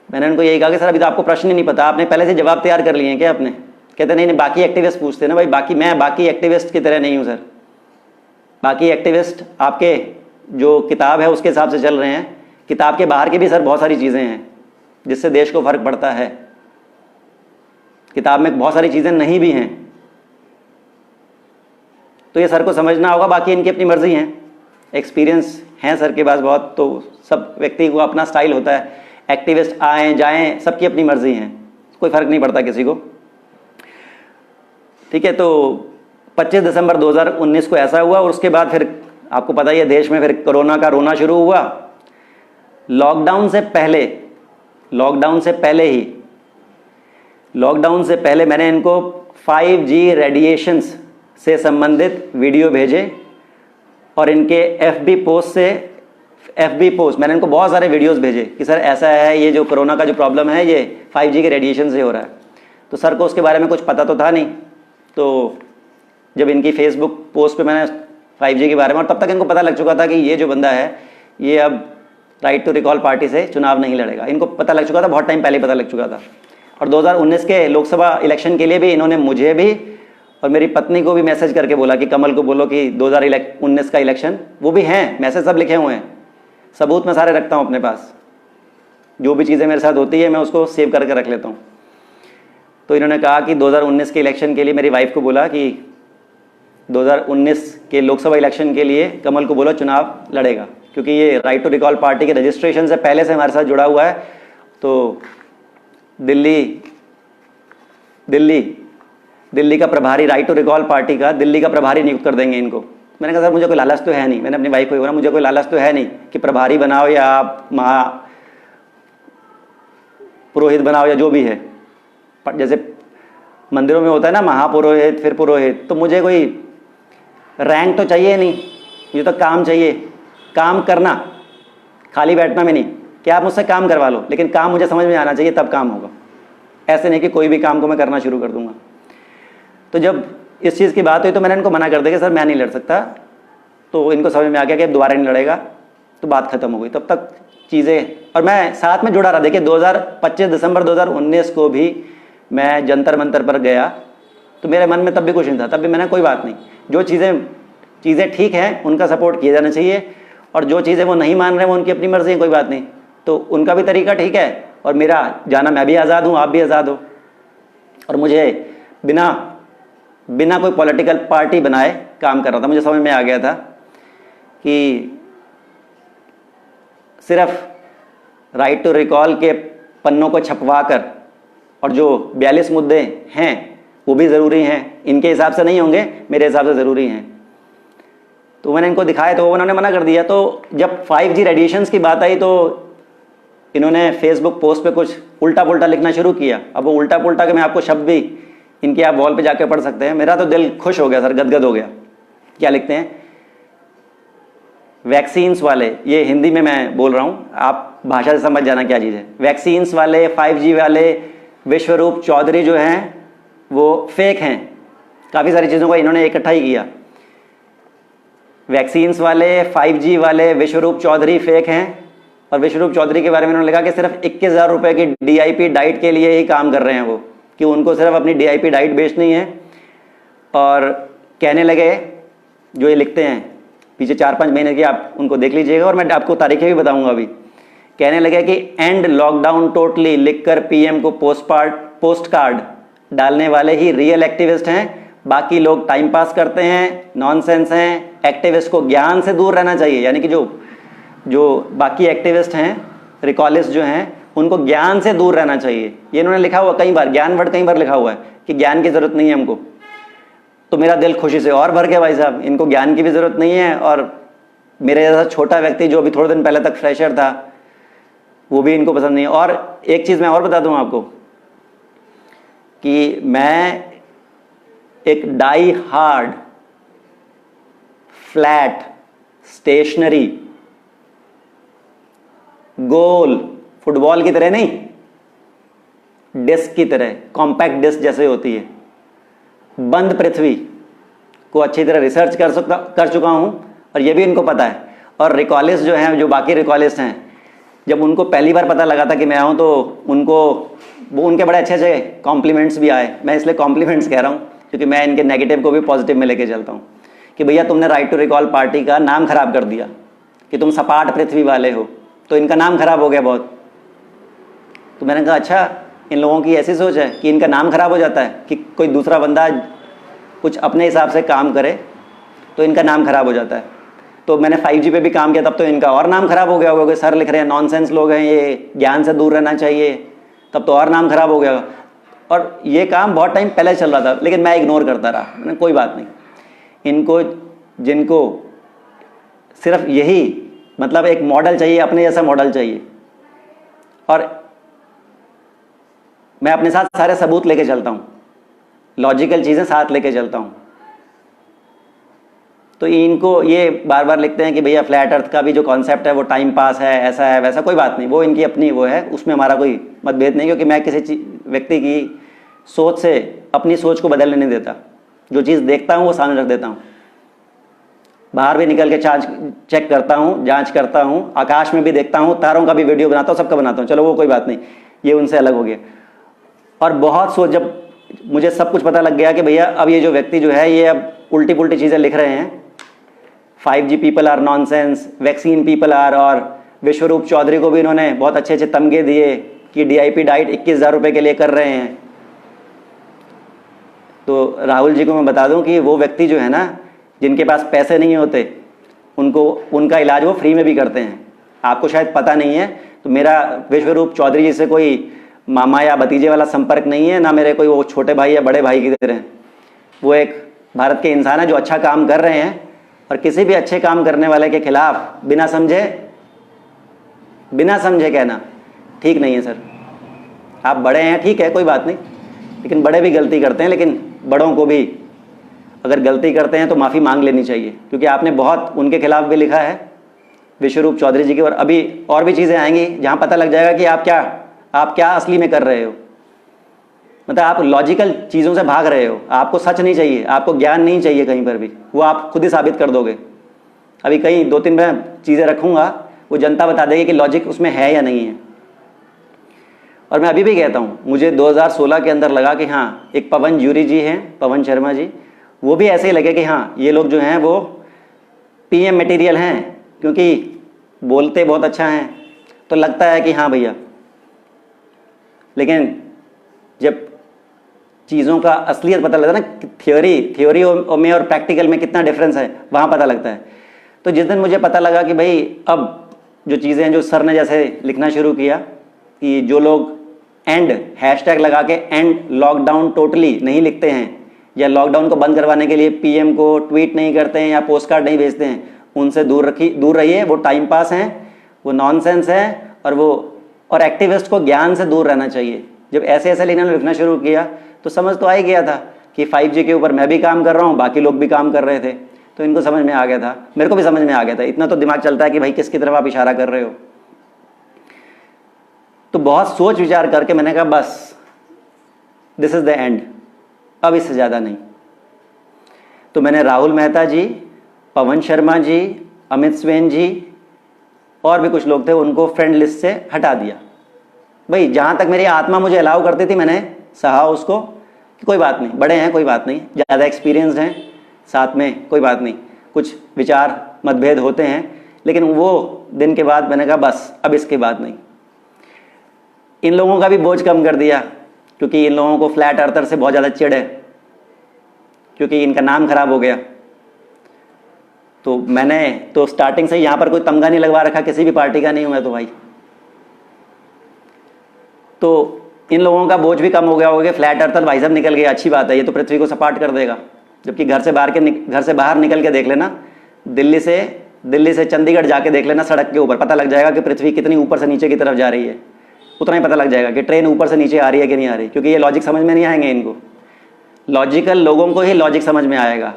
मैंने उनको यही कहा कि सर अभी तो आपको प्रश्न ही नहीं पता, आपने पहले से जवाब तैयार कर लिए हैं क्या आपने? कहते नहीं नहीं, बाकी एक्टिविस्ट पूछते ना भाई, मैं बाकी एक्टिविस्ट की तरह नहीं हूँ सर। बाकी एक्टिविस्ट आपके जो किताब है उसके हिसाब से चल रहे हैं, किताब के बाहर की भी सर बहुत सारी चीज़ें हैं जिससे देश को फर्क पड़ता है। किताब में बहुत सारी चीज़ें नहीं भी हैं, तो ये सर को समझना होगा। बाकी इनकी अपनी मर्जी है, एक्सपीरियंस हैं सर के पास बहुत, तो सब व्यक्ति को अपना स्टाइल होता है, एक्टिविस्ट आए जाएं सबकी अपनी मर्जी है, कोई फर्क नहीं पड़ता किसी को, ठीक है। तो 25 दिसंबर 2019 को ऐसा हुआ, और उसके बाद फिर आपको पता ही है देश में फिर कोरोना का रोना शुरू हुआ। लॉकडाउन से पहले मैंने इनको 5G रेडिएशंस से संबंधित वीडियो भेजे, और इनके FB पोस्ट मैंने इनको बहुत सारे वीडियोस भेजे कि सर ऐसा है, ये जो कोरोना का जो प्रॉब्लम है ये 5G के रेडिएशन से हो रहा है। तो सर को उसके बारे में कुछ पता तो था नहीं, तो जब इनकी फेसबुक पोस्ट पे मैंने 5G के बारे में, और तब तक इनको पता लग चुका था कि ये जो बंदा है ये अब राइट टू रिकॉल पार्टी से चुनाव नहीं लड़ेगा, इनको पता लग चुका था, बहुत टाइम पहले पता लग चुका था। और 2019 के लोकसभा इलेक्शन के लिए भी इन्होंने मुझे भी और मेरी पत्नी को भी मैसेज करके बोला कि कमल को बोलो कि 2019 का इलेक्शन, वो भी हैं, मैसेज सब लिखे हुए हैं, सबूत मैं सारे रखता हूँ अपने पास, जो भी चीज़ें मेरे साथ होती है मैं उसको सेव करके रख लेता हूँ। तो इन्होंने कहा कि 2019 के इलेक्शन के लिए मेरी वाइफ को बोला कि 2019 के लोकसभा इलेक्शन के लिए कमल को बोला चुनाव लड़ेगा, क्योंकि ये राइट टू रिकॉल पार्टी के रजिस्ट्रेशन से पहले से हमारे साथ जुड़ा हुआ है। तो दिल्ली का प्रभारी, राइट टू रिकॉल पार्टी का दिल्ली का प्रभारी नियुक्त कर देंगे इनको। मैंने कहा सर मुझे कोई लालच तो है नहीं, मैंने अपनी वाइफ को बोला मुझे कोई लालच तो है नहीं कि प्रभारी बनाओ या आप पुरोहित बनाओ या जो भी है, जैसे मंदिरों में होता है ना महापुरोहित फिर पुरोहित, तो मुझे कोई रैंक तो चाहिए नहीं, मुझे तो काम चाहिए, काम करना, खाली बैठना में नहीं कि आप मुझसे काम करवा लो, लेकिन काम मुझे समझ में आना चाहिए तब काम होगा। ऐसे नहीं कि कोई भी काम को मैं करना शुरू कर दूंगा। तो जब इस चीज़ की बात हुई तो मैंने इनको मना कर दिया कि सर मैं नहीं लड़ सकता। तो इनको समझ में आ गया कि अब दोबारा नहीं लड़ेगा, तो बात खत्म हो गई। तब तक चीज़ें, और मैं साथ में जुड़ा रहा। देखिए 25 दिसंबर 2019 को भी मैं जंतर मंतर पर गया, तो मेरे मन में तब भी कुछ नहीं था, तब भी मैंने कोई बात नहीं, जो चीज़ें ठीक हैं उनका सपोर्ट किया जाना चाहिए, और जो चीज़ें वो नहीं मान रहे हैं वो उनकी अपनी मर्जी है, कोई बात नहीं। तो उनका भी तरीका ठीक है और मेरा जाना, मैं भी आज़ाद हूँ, आप भी आज़ाद हो। और मुझे बिना कोई पॉलिटिकल पार्टी बनाए काम कर रहा था। मुझे समझ में आ गया था कि सिर्फ राइट टू रिकॉल के पन्नों को छपवा कर, और जो 42 मुद्दे हैं वो भी ज़रूरी हैं, इनके हिसाब से नहीं होंगे, मेरे हिसाब से ज़रूरी हैं। तो मैंने इनको दिखाया तो उन्होंने मना कर दिया। तो जब 5G रेडिएशंस की बात आई तो इन्होंने फेसबुक पोस्ट पे कुछ उल्टा पुल्टा लिखना शुरू किया। अब वो उल्टा पुल्टा के मैं आपको शब्द भी इनके आप वॉल पे जाके पढ़ सकते हैं। मेरा तो दिल खुश हो गया सर, गदगद हो गया। क्या लिखते हैं, वैक्सीन्स वाले, ये हिंदी में मैं बोल रहा हूँ, आप भाषा से समझ जाना क्या चीज़ है। वैक्सीन्स वाले, 5G वाले विश्वरूप चौधरी जो हैं वो फेक हैं। काफ़ी सारी चीज़ों को इन्होंने इकट्ठा ही किया। वैक्सीन्स वाले, 5G वाले, विश्वरूप चौधरी फेक हैं। और विश्वरूप चौधरी के बारे में उन्होंने लिखा कि सिर्फ 21,000 रुपये की DIP डाइट के लिए ही काम कर रहे हैं वो, कि उनको सिर्फ अपनी DIP डाइट बेचनी है। और कहने लगे, जो ये लिखते हैं पीछे 4-5 महीने की, आप उनको देख लीजिएगा और मैं आपको तारीखें भी बताऊंगा अभी। कहने लगे कि एंड लॉकडाउन टोटली लिखकर PM को पोस्ट कार्ड डालने वाले ही रियल एक्टिविस्ट हैं, बाकी लोग टाइम पास करते हैं, नॉनसेंस हैं। एक्टिविस्ट को ज्ञान से दूर रहना चाहिए, यानी कि जो बाकी एक्टिविस्ट हैं, रिकॉलिस्ट जो हैं, उनको ज्ञान से दूर रहना चाहिए। ये इन्होंने लिखा हुआ कई बार, ज्ञान वर्ड कई बार लिखा हुआ है कि ज्ञान की ज़रूरत नहीं है हमको। तो मेरा दिल खुशी से और भर गया, भाई साहब इनको ज्ञान की भी ज़रूरत नहीं है। और मेरे जैसा छोटा व्यक्ति जो अभी थोड़े दिन पहले तक फ्रेशर था, वो भी इनको पसंद नहीं है। और एक चीज़ मैं और बता दूँ आपको कि मैं एक डाई हार्ड फ्लैट स्टेशनरी गोल फुटबॉल की तरह नहीं, डिस्क की तरह, कॉम्पैक्ट डिस्क जैसे होती है, बंद पृथ्वी को अच्छी तरह रिसर्च कर चुका हूं, और ये भी इनको पता है। और रिकॉलिस्ट जो हैं, जो बाकी रिकॉलिस्ट हैं, जब उनको पहली बार पता लगा था कि मैं आऊँ, तो उनके बड़े अच्छे अच्छे कॉम्प्लीमेंट्स भी आए। मैं इसलिए कॉम्प्लीमेंट्स कह रहा हूँ क्योंकि मैं इनके नेगेटिव को भी पॉजिटिव में लेके चलता हूँ कि भैया तुमने राइट टू रिकॉल पार्टी का नाम खराब कर दिया कि तुम सपाट पृथ्वी वाले हो, तो इनका नाम खराब हो गया बहुत। तो मैंने कहा अच्छा, इन लोगों की ऐसी सोच है कि इनका नाम खराब हो जाता है कि कोई दूसरा बंदा कुछ अपने हिसाब से काम करे तो इनका नाम खराब हो जाता है। तो मैंने 5G पे भी काम किया, तब तो इनका और नाम खराब हो गया होगा कि सर लिख रहे हैं नॉनसेंस लोग हैं, ये ज्ञान से दूर रहना चाहिए, तब तो और नाम खराब हो गया। और ये काम बहुत टाइम पहले चल रहा था, लेकिन मैं इग्नोर करता रहा। मैंने कोई बात नहीं, इनको जिनको सिर्फ यही मतलब एक मॉडल चाहिए, अपने जैसा मॉडल चाहिए, और मैं अपने साथ सारे सबूत लेके चलता हूँ, लॉजिकल चीज़ें साथ लेके चलता हूँ। तो इनको ये बार बार लिखते हैं कि भैया फ्लैट अर्थ का भी जो कॉन्सेप्ट है वो टाइम पास है, ऐसा है वैसा, कोई बात नहीं, वो इनकी अपनी वो है, उसमें हमारा कोई मतभेद नहीं, क्योंकि मैं किसी व्यक्ति की सोच से अपनी सोच को बदलने नहीं देता। जो चीज़ देखता हूँ वो सामने रख देता हूँ, बाहर भी निकल के चेक करता हूँ, जांच करता हूँ, आकाश में भी देखता हूँ, तारों का भी वीडियो बनाता हूँ, सबका बनाता हूँ। चलो वो कोई बात नहीं, ये उनसे अलग हो गया। और बहुत सोच, जब मुझे सब कुछ पता लग गया कि भैया अब ये जो व्यक्ति जो है ये अब उल्टी पुल्टी चीज़ें लिख रहे हैं, 5G people are nonsense, vaccine people are, और विश्वरूप चौधरी को भी इन्होंने बहुत अच्छे अच्छे तमगे दिए कि DIP डाइट 21,000 रुपये के लिए कर रहे हैं। तो राहुल जी को मैं बता दूं कि वो व्यक्ति जो है ना, जिनके पास पैसे नहीं होते, उनको उनका इलाज वो फ्री में भी करते हैं। आपको शायद पता नहीं है, तो मेरा विश्वरूप चौधरी जी से कोई मामा या भतीजे वाला संपर्क नहीं है, ना मेरे कोई वो छोटे भाई या बड़े भाई की तरह। वो एक भारत के इंसान है जो अच्छा काम कर रहे हैं, और किसी भी अच्छे काम करने वाले के खिलाफ बिना समझे कहना ठीक नहीं है सर। आप बड़े हैं, ठीक है, कोई बात नहीं, लेकिन बड़े भी गलती करते हैं, लेकिन बड़ों को भी अगर गलती करते हैं तो माफ़ी मांग लेनी चाहिए, क्योंकि आपने बहुत उनके खिलाफ भी लिखा है, विश्वरूप चौधरी जी की। और अभी और भी चीज़ें आएंगी जहाँ पता लग जाएगा कि आप क्या असली में कर रहे हो। मतलब आप लॉजिकल चीज़ों से भाग रहे हो, आपको सच नहीं चाहिए, आपको ज्ञान नहीं चाहिए कहीं पर भी, वो आप खुद ही साबित कर दोगे। अभी कहीं 2-3 मैं चीज़ें रखूँगा, वो जनता बता देगी कि लॉजिक उसमें है या नहीं है। और मैं अभी भी कहता हूँ, मुझे 2016 के अंदर लगा कि हाँ, एक पवन ज्यूरी जी हैं, पवन शर्मा जी, वो भी ऐसे ही लगे कि हाँ, ये लोग जो हैं वो PM मटेरियल हैं, क्योंकि बोलते बहुत अच्छा हैं, तो लगता है कि हाँ भैया। लेकिन जब चीज़ों का असलियत पता लगता है ना, थ्योरी में और प्रैक्टिकल में कितना डिफरेंस है, वहाँ पता लगता है। तो जिस दिन मुझे पता लगा कि भाई अब जो चीज़ें हैं, जो सर ने जैसे लिखना शुरू किया कि जो लोग हैशटैग लगा के एंड लॉकडाउन टोटली नहीं लिखते हैं, या लॉकडाउन को बंद करवाने के लिए PM को ट्वीट नहीं करते हैं या पोस्ट कार्ड नहीं भेजते हैं, उनसे दूर रहिए। वो टाइम पास हैं, वो नॉनसेंस है, और एक्टिविस्ट को ज्ञान से दूर रहना चाहिए। जब ऐसे लिखना शुरू किया तो समझ तो आ ही गया था कि 5G के ऊपर मैं भी काम कर रहा हूँ, बाकी लोग भी काम कर रहे थे, तो इनको समझ में आ गया था, मेरे को भी समझ में आ गया था। इतना तो दिमाग चलता है कि भाई किसकी तरफ आप इशारा कर रहे हो। तो बहुत सोच विचार करके मैंने कहा बस दिस इज द एंड, अब इससे ज़्यादा नहीं। तो मैंने राहुल मेहता जी, पवन शर्मा जी, अमित स्वेन जी और भी कुछ लोग थे, उनको फ्रेंड लिस्ट से हटा दिया। भाई जहाँ तक मेरी आत्मा मुझे अलाउ करती थी, मैंने सहा उसको कि कोई बात नहीं, बड़े हैं, कोई बात नहीं, ज़्यादा एक्सपीरियंस्ड हैं साथ में, कोई बात नहीं, कुछ विचार मतभेद होते हैं, लेकिन वो दिन के बाद मैंने कहा बस अब इसके बाद नहीं। इन लोगों का भी बोझ कम कर दिया, क्योंकि इन लोगों को फ्लैट अर्थर से बहुत ज़्यादा चिढ़ है, क्योंकि इनका नाम खराब हो गया। तो मैंने तो स्टार्टिंग से यहाँ पर कोई तमगा नहीं लगवा रखा, किसी भी पार्टी का नहीं हूँ मैं तो भाई। तो इन लोगों का बोझ भी कम हो गया होगा, फ्लैट अर्थर भाई साहब निकल गया, अच्छी बात है, ये तो पृथ्वी को सपाट कर देगा। जबकि घर से बाहर निकल के देख लेना, दिल्ली से चंडीगढ़ जाके देख लेना, सड़क के ऊपर पता लग जाएगा कि पृथ्वी कितनी ऊपर से नीचे की तरफ जा रही है। उतना ही पता लग जाएगा कि ट्रेन ऊपर से नीचे आ रही है कि नहीं आ रही, क्योंकि ये लॉजिक समझ में नहीं आएंगे इनको। लॉजिकल लोगों को ही लॉजिक समझ में आएगा,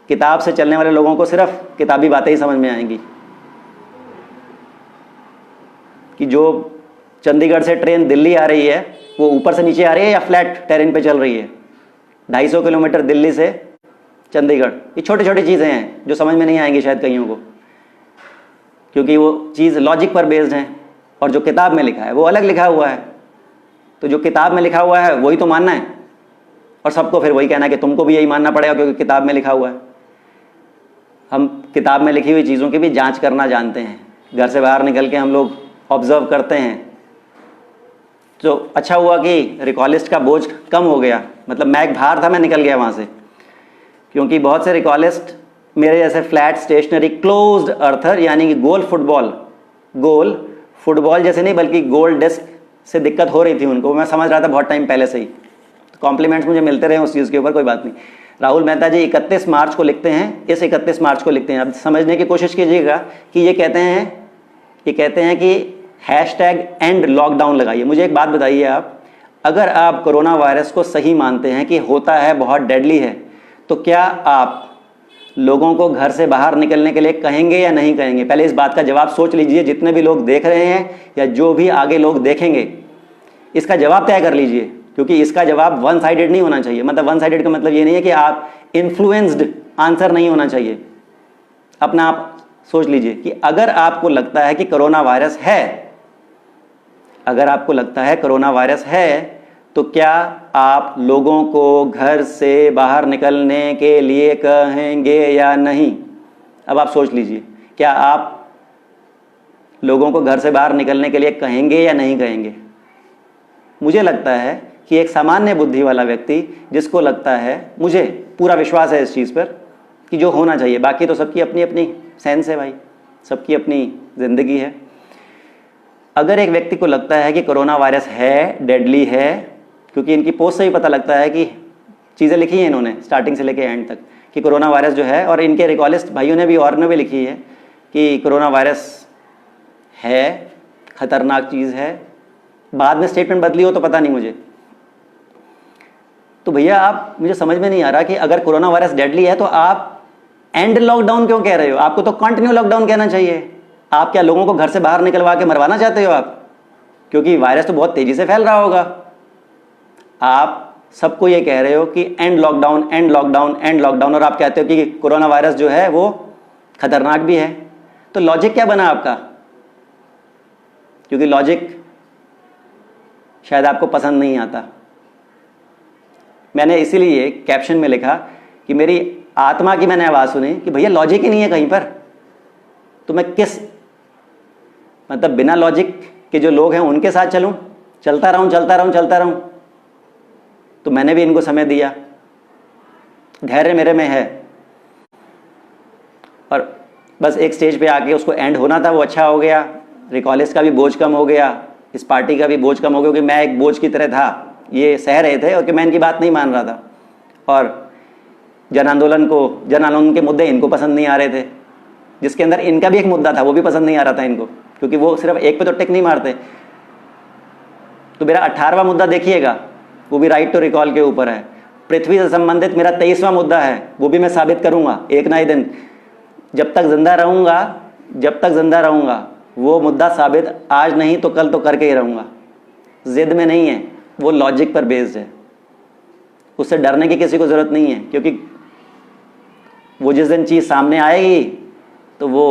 किताब से चलने वाले लोगों को सिर्फ किताबी बातें ही समझ में आएंगी। कि जो चंडीगढ़ से ट्रेन दिल्ली आ रही है, वो ऊपर से नीचे आ रही है या फ्लैट टेरेन पे चल रही है। 250 किलोमीटर दिल्ली से चंडीगढ़, ये छोटी छोटी चीज़ें हैं जो समझ में नहीं आएंगी शायद कईयों को, क्योंकि वो चीज़ लॉजिक पर बेस्ड है, और जो किताब में लिखा है वो अलग लिखा हुआ है। तो जो किताब में लिखा हुआ है वही तो मानना है, और सबको फिर वही कहना है कि तुमको भी यही मानना पड़ेगा क्योंकि किताब में लिखा हुआ है। हम किताब में लिखी हुई चीज़ों की भी जांच करना जानते हैं, घर से बाहर निकल के हम लोग ऑब्जर्व करते हैं। तो अच्छा हुआ कि रिकॉलिस्ट का बोझ कम हो गया, मतलब मैं एक बाहर था, मैं निकल गया वहाँ से, क्योंकि बहुत से रिकॉलिस्ट मेरे जैसे फ्लैट स्टेशनरी क्लोज्ड अर्थर, यानी कि गोल फुटबॉल जैसे नहीं, बल्कि गोल डिस्क से दिक्कत हो रही थी उनको, मैं समझ रहा था बहुत टाइम पहले से ही। कॉम्प्लीमेंट्स मुझे मिलते रहे उस चीज़ के ऊपर, कोई बात नहीं। राहुल मेहता जी 31 मार्च को लिखते हैं, इस 31 मार्च को लिखते हैं। अब समझने की कोशिश कीजिएगा कि ये कहते हैं कि हैशटैग एंड लॉकडाउन लगाइए। मुझे एक बात बताइए आप, अगर आप कोरोना वायरस को सही मानते हैं कि होता है, बहुत डेडली है, तो क्या आप लोगों को घर से बाहर निकलने के लिए कहेंगे या नहीं कहेंगे? पहले इस बात का जवाब सोच लीजिए। जितने भी लोग देख रहे हैं या जो भी आगे लोग देखेंगे, इसका जवाब तय कर लीजिए, क्योंकि इसका जवाब वन साइडेड नहीं होना चाहिए। मतलब वन साइडेड का मतलब ये नहीं है कि आप इन्फ्लुएंस्ड आंसर नहीं होना चाहिए। अपना आप सोच लीजिए कि अगर आपको लगता है कि कोरोना वायरस है, तो क्या आप लोगों को घर से बाहर निकलने के लिए कहेंगे या नहीं? अब आप सोच लीजिए, क्या आप लोगों को घर से बाहर निकलने के लिए कहेंगे या नहीं कहेंगे? मुझे लगता है कि एक सामान्य बुद्धि वाला व्यक्ति, जिसको लगता है, मुझे पूरा विश्वास है इस चीज़ पर कि जो होना चाहिए, बाकी तो सबकी अपनी अपनी सेंस है भाई, सबकी अपनी ज़िंदगी है। अगर एक व्यक्ति को लगता है कि कोरोना वायरस है, डेडली है, क्योंकि इनकी पोस्ट से ही पता लगता है कि चीज़ें लिखी हैं इन्होंने स्टार्टिंग से लेकर एंड तक कि कोरोना वायरस जो है, और इनके रिकॉलिस्ट भाइयों ने भी और ने भी लिखी है कि कोरोना वायरस है, ख़तरनाक चीज़ है। बाद में स्टेटमेंट बदली हो तो पता नहीं मुझे। तो भैया आप, मुझे समझ में नहीं आ रहा कि अगर कोरोना वायरस डेडली है तो आप एंड लॉकडाउन क्यों कह रहे हो? आपको तो कंटिन्यू लॉकडाउन कहना चाहिए। आप क्या लोगों को घर से बाहर निकलवा के मरवाना चाहते हो आप? क्योंकि वायरस तो बहुत तेज़ी से फैल रहा होगा। आप सबको ये कह रहे हो कि and lockdown, and lockdown, and lockdown, और आप कहते हो कि कोरोना वायरस जो है वो खतरनाक भी है। तो लॉजिक क्या बना आपका? क्योंकि लॉजिक शायद आपको पसंद नहीं आता। मैंने इसीलिए कैप्शन में लिखा कि मेरी आत्मा की मैंने आवाज़ सुनी कि भैया लॉजिक ही नहीं है कहीं पर, तो मैं किस, मतलब बिना लॉजिक के जो लोग हैं उनके साथ चलूं, चलता रहूं चलता रहूं चलता रहूं। तो मैंने भी इनको समय दिया, धैर्य मेरे में है, और बस एक स्टेज पे आके उसको एंड होना था, वो अच्छा हो गया। रिकॉलिस्ट का भी बोझ कम हो गया, इस पार्टी का भी बोझ कम हो गया, क्योंकि मैं एक बोझ की तरह था, ये सह रहे थे और कि मैं इनकी बात नहीं मान रहा था। और जन आंदोलन के मुद्दे इनको पसंद नहीं आ रहे थे, जिसके अंदर इनका भी एक मुद्दा था, वो भी पसंद नहीं आ रहा था इनको, क्योंकि वो सिर्फ एक पे तो टिक नहीं मारते। तो मेरा 18वां मुद्दा देखिएगा, वो भी राइट टू रिकॉल के ऊपर है। पृथ्वी से संबंधित मेरा 23वां मुद्दा है, वो भी मैं साबित करूंगा एक ना एक दिन। जब तक जिंदा रहूंगा वो मुद्दा साबित आज नहीं तो कल तो करके ही रहूंगा। जिद में नहीं है, वो लॉजिक पर बेस्ड है। उससे डरने की किसी को ज़रूरत नहीं है, क्योंकि वो जिस दिन चीज़ सामने आएगी तो वो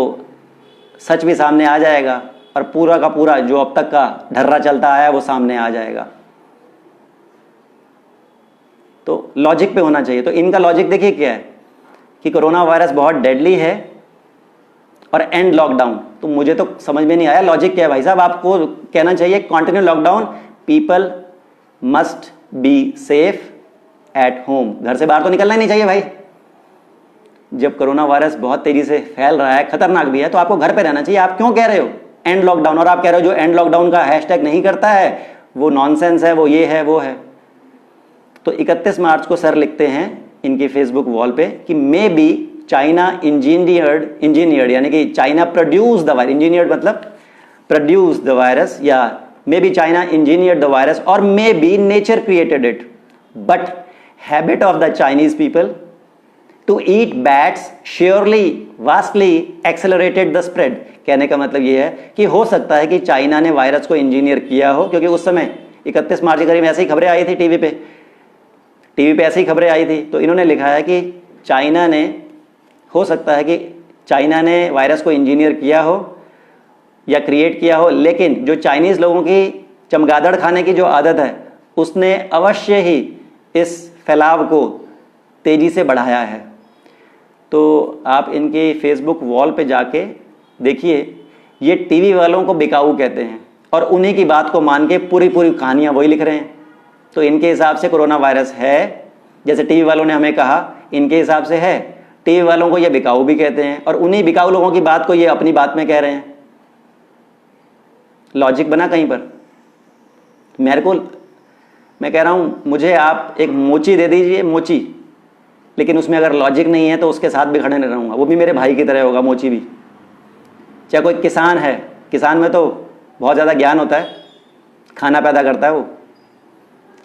सच भी सामने आ जाएगा, और पूरा का पूरा जो अब तक का ढर्रा चलता आया वो सामने आ जाएगा। तो लॉजिक पे होना चाहिए। तो इनका लॉजिक देखिए क्या है कि कोरोना वायरस बहुत डेडली है और एंड लॉकडाउन। तो मुझे तो समझ में नहीं आया लॉजिक क्या है भाई साहब। आपको कहना चाहिए continue lockdown, people must be safe at home. घर से बाहर तो निकलना ही नहीं चाहिए भाई। जब कोरोना वायरस बहुत तेजी से फैल रहा है, खतरनाक भी है, तो आपको घर पे रहना चाहिए। आप क्यों कह रहे हो एंड लॉकडाउन? और आप कह रहे हो जो एंड लॉकडाउन का हैशटैग नहीं करता है वो नॉनसेंस है, वो ये है वो है। तो 31 मार्च को सर लिखते हैं इनकी फेसबुक वॉल पे कि मे बी चाइना इंजीनियर्ड यानी कि China produce the virus, engineered मतलब प्रोड्यूस द वायरस, या maybe China engineered the virus, और maybe nature created it, but habit of the Chinese people to eat bats surely vastly accelerated the spread. कहने का मतलब ये है कि हो सकता है कि चाइना ने वायरस को इंजीनियर किया हो, क्योंकि उस समय 31 मार्च के करीब ऐसी ही खबरें आई थी टीवी पे ऐसी ही खबरें आई थी। तो इन्होंने लिखा है कि चाइना ने, हो सकता है कि चाइना ने वायरस को इंजीनियर किया हो या क्रिएट किया हो, लेकिन जो चाइनीज़ लोगों की चमगादड़ खाने की जो आदत है उसने अवश्य ही इस फैलाव को तेज़ी से बढ़ाया है। तो आप इनके फेसबुक वॉल पे जाके देखिए, ये टीवी वालों को बिकाऊ कहते हैं और उन्हीं की बात को मान के पूरी कहानियाँ वही लिख रहे हैं। तो इनके हिसाब से कोरोना वायरस है, जैसे टीवी वालों ने हमें कहा, इनके हिसाब से है। टीवी वालों को ये बिकाऊ भी कहते हैं और उन्हीं बिकाऊ लोगों की बात को ये अपनी बात में कह रहे हैं। लॉजिक बना कहीं पर? मैं कह रहा हूँ, मुझे आप एक मोची दे दीजिए, मोची, लेकिन उसमें अगर लॉजिक नहीं है तो उसके साथ भी खड़े नहीं रहूँगा। वो भी मेरे भाई की तरह होगा, मोची भी। चाहे कोई किसान है, किसान में तो बहुत ज़्यादा ज्ञान होता है, खाना पैदा करता है वो,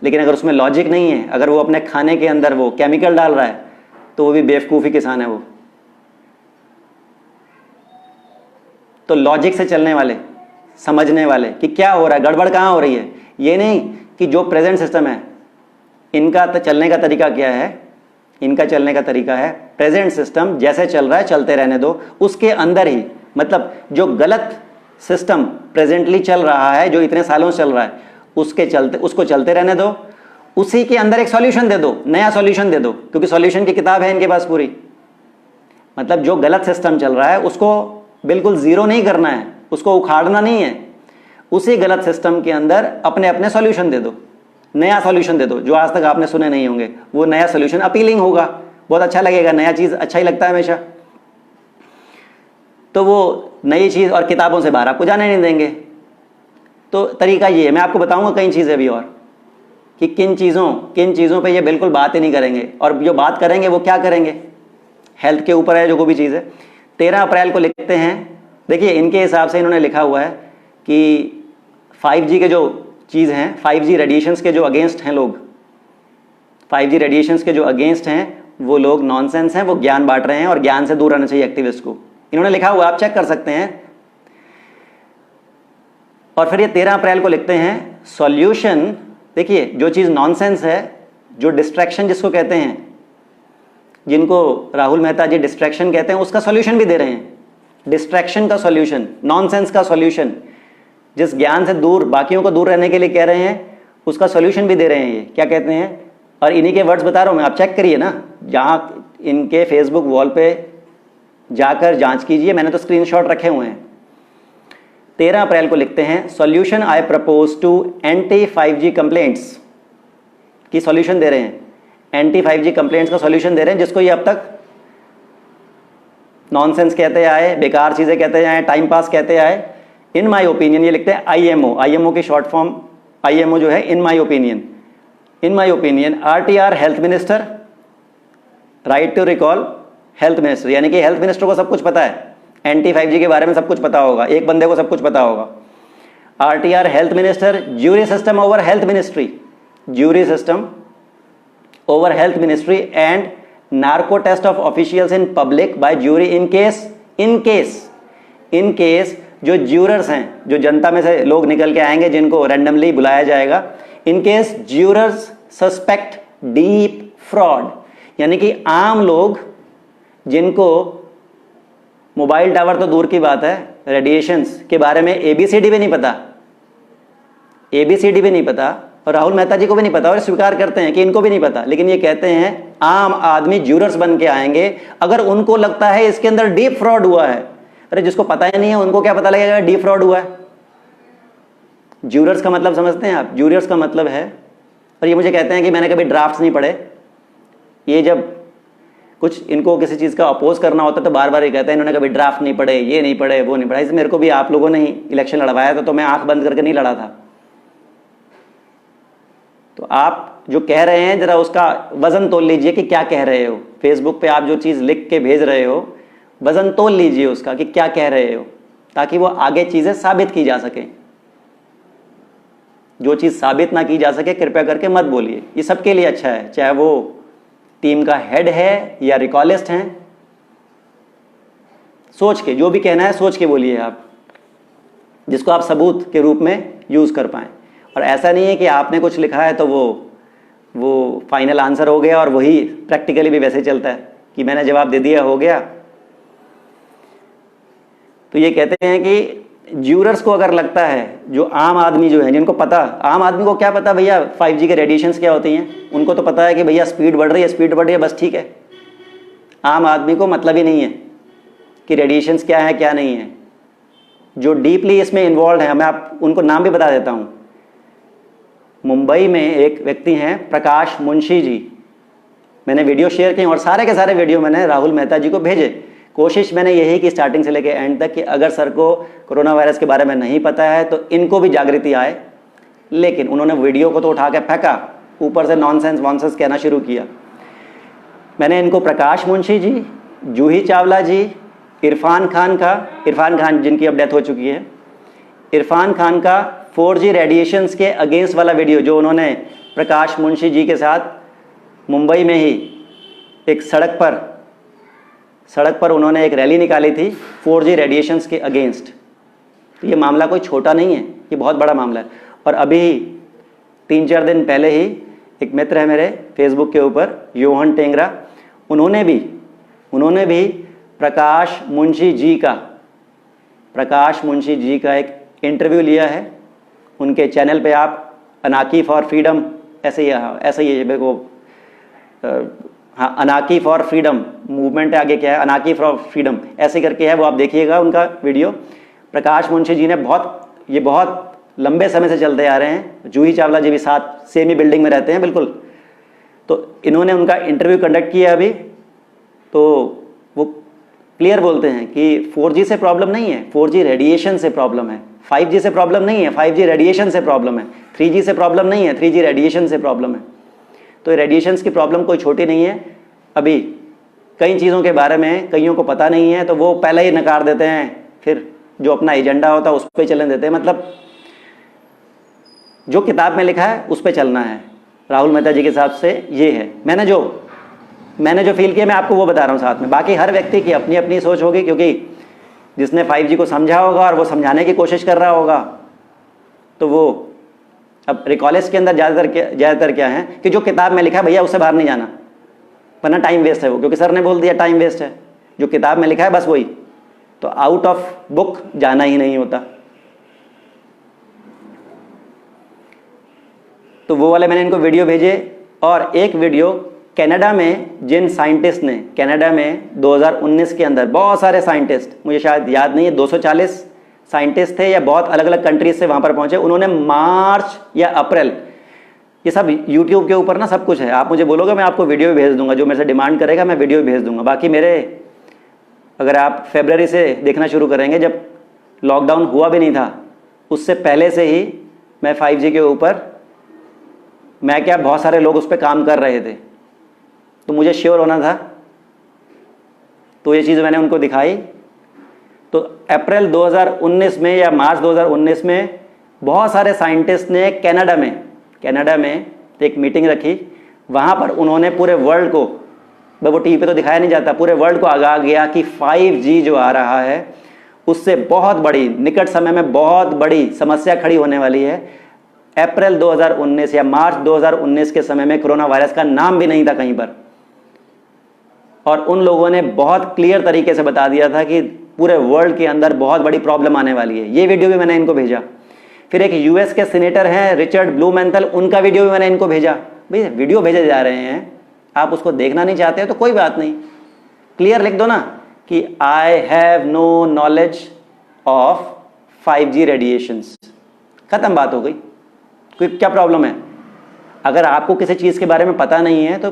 लेकिन अगर उसमें लॉजिक नहीं है, अगर वो अपने खाने के अंदर वो केमिकल डाल रहा है, तो वो भी बेवकूफ़ी किसान है वो। तो लॉजिक से चलने वाले, समझने वाले कि क्या हो रहा है, गड़बड़ कहाँ हो रही है, ये नहीं कि जो प्रेजेंट सिस्टम है इनका चलने का तरीका क्या है। इनका चलने का तरीका है प्रेजेंट सिस्टम जैसे चल रहा है चलते रहने दो, उसके अंदर ही, मतलब जो गलत सिस्टम प्रेजेंटली चल रहा है, जो इतने सालों से चल रहा है, उसको चलते रहने दो। उसी के अंदर एक सॉल्यूशन दे दो, नया सॉल्यूशन दे दो, क्योंकि सॉल्यूशन की किताब है इनके पास पूरी। मतलब जो गलत सिस्टम चल रहा है उसको बिल्कुल जीरो नहीं करना है, उसको उखाड़ना नहीं है, उसी गलत सिस्टम के अंदर अपने अपने सॉल्यूशन दे दो, नया सॉल्यूशन दे दो जो आज तक आपने सुने नहीं होंगे। वो नया सॉल्यूशन अपीलिंग होगा, बहुत अच्छा लगेगा, नया चीज अच्छा ही लगता है हमेशा। तो वो नई चीज और किताबों से बाहर आपको जाने नहीं देंगे। तो तरीका ये है, मैं आपको बताऊंगा कई चीजें भी और, कि किन चीजों पे ये बिल्कुल बात ही नहीं करेंगे, और जो बात करेंगे वो क्या करेंगे, हेल्थ के ऊपर है जो कोई भी चीज़ है। 13 अप्रैल को लिखते हैं, देखिए इनके हिसाब से इन्होंने लिखा हुआ है कि 5G के जो चीज़ हैं, 5G रेडिएशंस के जो अगेंस्ट हैं लोग, 5G रेडिएशंस के जो अगेंस्ट हैं वो लोग नॉनसेंस हैं, वो ज्ञान बांट रहे हैं और ज्ञान से दूर रहना चाहिए एक्टिविस्ट को। इन्होंने लिखा हुआ, आप चेक कर सकते हैं। और फिर ये 13 अप्रैल को लिखते हैं सॉल्यूशन, देखिए जो चीज़ नॉनसेंस है, जो डिस्ट्रैक्शन जिसको कहते हैं, जिनको राहुल मेहता जी डिस्ट्रैक्शन कहते हैं, उसका सॉल्यूशन भी दे रहे हैं। डिस्ट्रैक्शन का सॉल्यूशन, नॉनसेंस का सॉल्यूशन, जिस ज्ञान से दूर, बाकियों को दूर रहने के लिए कह रहे हैं, उसका सॉल्यूशन भी दे रहे हैं। ये क्या कहते हैं, और इन्हीं के वर्ड्स बता रहा हूं मैं, आप चेक करिए ना, जहां इनके फेसबुक वॉल पे जाकर जांच कीजिए, मैंने तो स्क्रीनशॉट रखे हुए हैं। 13 अप्रैल को लिखते हैं solution I propose to anti 5G complaints की सॉल्यूशन दे रहे हैं, एंटी 5G कंप्लेंट्स का सॉल्यूशन दे रहे हैं, जिसको ये अब तक नॉनसेंस कहते आए, बेकार चीजें कहते आए, टाइम पास कहते आए। इन माय ओपिनियन, ये लिखते हैं आईएमओ की शॉर्ट फॉर्म, आईएमओ जो है in my opinion RTR health minister, right to recall health minister, यानी कि हेल्थ मिनिस्टर को सब कुछ पता है, एंटी 5G के बारे में सब कुछ पता होगा, एक बंदे को सब कुछ पता होगा। RTR health minister, jury system over health ministry, jury system over health ministry and narco test of officials in public by jury in case जो ज्यूरर्स हैं, जो जनता में से लोग निकल के आएंगे जिनको रैंडमली बुलाया जाएगा, in case jurors suspect deep fraud, यानी कि आम लोग जिनको मोबाइल टावर तो दूर की बात है, रेडिएशंस के बारे में एबीसीडी भी नहीं पता, और राहुल मेहता जी को भी नहीं पता, और स्वीकार करते हैं कि इनको भी नहीं पता, लेकिन ये कहते हैं आम आदमी ज्यूरर्स बन के आएंगे अगर उनको लगता है इसके अंदर डीप फ्रॉड हुआ है। अरे जिसको पता ही नहीं है उनको क्या पता लगेगा डीप फ्रॉड हुआ है। ज्यूरर्स का मतलब समझते हैं आप, ज्यूरर्स का मतलब है, और ये मुझे कहते हैं कि मैंने कभी ड्राफ्ट्स नहीं पढ़े। ये जब कुछ इनको किसी चीज़ का अपोज करना होता है तो बार बार ये कहते हैं इन्होंने कभी ड्राफ्ट नहीं पढ़े, ये नहीं पढ़े, वो नहीं पढ़ा। इसमें मेरे को भी आप लोगों ने ही इलेक्शन लड़वाया था, तो मैं आंख बंद करके नहीं लड़ा था। तो आप जो कह रहे हैं जरा उसका वजन तोल लीजिए कि क्या कह रहे हो। फेसबुक पे आप जो चीज़ लिख के भेज रहे हो, वजन तोल लीजिए उसका कि क्या कह रहे हो, ताकि वो आगे चीज़ें साबित की जा सकें। जो चीज़ साबित ना की जा सके कृपया करके मत बोलिए, ये सबके लिए अच्छा है, चाहे वो टीम का हेड है या रिकॉलिस्ट हैं। सोच के जो भी कहना है सोच के बोलिए आप, जिसको आप सबूत के रूप में यूज़ कर पाएँ। और ऐसा नहीं है कि आपने कुछ लिखा है तो वो फाइनल आंसर हो गया, और वही प्रैक्टिकली भी वैसे चलता है कि मैंने जवाब दे दिया हो गया। तो ये कहते हैं कि ज्यूरर्स को अगर लगता है, जो आम आदमी जो है, जिनको पता, आम आदमी को क्या पता भैया 5G के रेडिएशंस क्या होती हैं, उनको तो पता है कि भैया स्पीड बढ़ रही है, बस ठीक है। आम आदमी को मतलब ही नहीं है कि रेडिएशंस क्या है क्या नहीं है। जो डीपली इसमें इन्वॉल्व है, मैं आप उनको नाम भी बता देता हूँ। मुंबई में एक व्यक्ति हैं प्रकाश मुंशी जी, मैंने वीडियो शेयर की और सारे के सारे वीडियो मैंने राहुल मेहता जी को भेजे। कोशिश मैंने यही की स्टार्टिंग से लेकर एंड तक कि अगर सर को कोरोना वायरस के बारे में नहीं पता है तो इनको भी जागृति आए, लेकिन उन्होंने वीडियो को तो उठा के फेंका, ऊपर से नॉनसेंस वॉनसेंस कहना शुरू किया। मैंने इनको प्रकाश मुंशी जी, जूही चावला जी, इरफान खान जिनकी अब डेथ हो चुकी है, इरफान खान का 4G रेडिएशंस के अगेंस्ट वाला वीडियो जो उन्होंने प्रकाश मुंशी जी के साथ मुंबई में ही एक सड़क पर उन्होंने एक रैली निकाली थी 4G रेडिएशंस के अगेंस्ट। तो ये मामला कोई छोटा नहीं है, ये बहुत बड़ा मामला है। और अभी 3-4 दिन पहले ही एक मित्र है मेरे फेसबुक के ऊपर, योहन टेंगरा, उन्होंने भी प्रकाश मुंशी जी का एक इंटरव्यू लिया है। उनके चैनल पे आप अनाकी फॉर फ्रीडम ऐसे ही, हाँ ऐसे ही है मेरे को, हाँ अनाकी फॉर फ्रीडम मूवमेंट है, आगे क्या है, अनाकी फॉर फ्रीडम ऐसे करके है, वो आप देखिएगा उनका वीडियो। प्रकाश मुंशी जी ने बहुत लंबे समय से चलते आ रहे हैं, जूही चावला जी भी साथ सेम ही बिल्डिंग में रहते हैं बिल्कुल। तो इन्होंने उनका इंटरव्यू कंडक्ट किया अभी, तो वो क्लियर बोलते हैं कि 4G से प्रॉब्लम नहीं है, 4G रेडिएशन से प्रॉब्लम है। 5G से प्रॉब्लम नहीं है, 5G रेडिएशन से प्रॉब्लम है। 3G से प्रॉब्लम नहीं है, 3G रेडिएशन से प्रॉब्लम है। तो रेडिएशंस की प्रॉब्लम कोई छोटी नहीं है। अभी कई चीज़ों के बारे में कईयों को पता नहीं है, तो वो पहले ही नकार देते हैं, फिर जो अपना एजेंडा होता है उस पर चलने देते हैं। मतलब जो किताब में लिखा है उस पर चलना है। राहुल मेहता जी के हिसाब से ये है। मैंने जो फील किया मैं आपको वो बता रहा हूँ साथ में। बाकी हर व्यक्ति की अपनी अपनी सोच होगी, क्योंकि जिसने 5G को समझा होगा और वो समझाने की कोशिश कर रहा होगा, तो वो अब रिकॉलेज के अंदर ज़्यादातर क्या है कि जो किताब में लिखा है भैया उससे बाहर नहीं जाना, वरना टाइम वेस्ट है वो, क्योंकि सर ने बोल दिया टाइम वेस्ट है। जो किताब में लिखा है बस वही, तो आउट ऑफ बुक जाना ही नहीं होता। तो वो वाले मैंने इनको वीडियो भेजे। और एक वीडियो कनाडा में जिन साइंटिस्ट ने, कनाडा में 2019 के अंदर बहुत सारे साइंटिस्ट, मुझे शायद याद नहीं है 240 साइंटिस्ट थे या बहुत अलग अलग कंट्रीज से वहाँ पर पहुँचे। उन्होंने मार्च या अप्रैल, ये सब यूट्यूब के ऊपर ना सब कुछ है, आप मुझे बोलोगे मैं आपको वीडियो भेज दूंगा, जो मेरे से डिमांड करेगा मैं वीडियो भेज दूंगा। बाकी मेरे, अगर आप फरवरी से देखना शुरू करेंगे, जब लॉकडाउन हुआ भी नहीं था उससे पहले से ही मैं 5G के ऊपर, मैं क्या बहुत सारे लोग उस पर काम कर रहे थे, तो मुझे श्योर होना था। तो ये चीज़ मैंने उनको दिखाई। तो अप्रैल 2019 में या मार्च 2019 में बहुत सारे साइंटिस्ट ने कनाडा में एक मीटिंग रखी। वहाँ पर उन्होंने पूरे वर्ल्ड को, वो टीवी पे तो दिखाया नहीं जाता, पूरे वर्ल्ड को आगाह किया कि 5G जो आ रहा है उससे बहुत बड़ी, निकट समय में बहुत बड़ी समस्या खड़ी होने वाली है। अप्रैल 2019 या मार्च 2019 के समय में कोरोना वायरस का नाम भी नहीं था कहीं पर, और उन लोगों ने बहुत क्लियर तरीके से बता दिया था कि पूरे वर्ल्ड के अंदर बहुत बड़ी प्रॉब्लम आने वाली है। ये वीडियो भी मैंने इनको भेजा। फिर एक यूएस के सीनेटर हैं रिचर्ड ब्लूमेंथल, उनका वीडियो भी मैंने इनको भेजा। भाई वीडियो भेजे जा रहे हैं, आप उसको देखना नहीं चाहते हो तो कोई बात नहीं, क्लियर लिख दो ना कि I have no knowledge of 5G radiations, खत्म, बात हो गई। कोई क्या प्रॉब्लम है? अगर आपको किसी चीज़ के बारे में पता नहीं है तो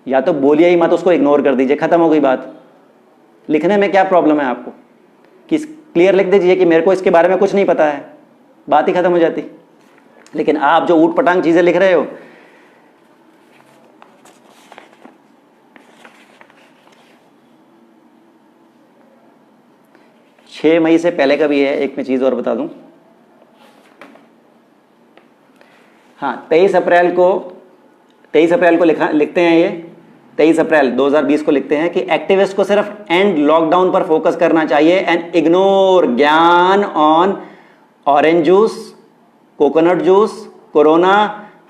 या तो बोलिए ही मत, उसको इग्नोर कर दीजिए, खत्म हो गई बात। लिखने में क्या प्रॉब्लम है आपको कि क्लियर लिख दीजिए कि मेरे को इसके बारे में कुछ नहीं पता है, बात ही खत्म हो जाती। लेकिन आप जो ऊट पटांग चीज़ें लिख रहे हो, छह मई से पहले का भी है। एक मैं चीज़ और बता दूं, हाँ 23 अप्रैल को लिखते हैं ये 23 अप्रैल 2020 को लिखते हैं कि एक्टिविस्ट को सिर्फ एंड लॉकडाउन पर फोकस करना चाहिए एंड इग्नोर ज्ञान on orange juice, coconut juice, corona,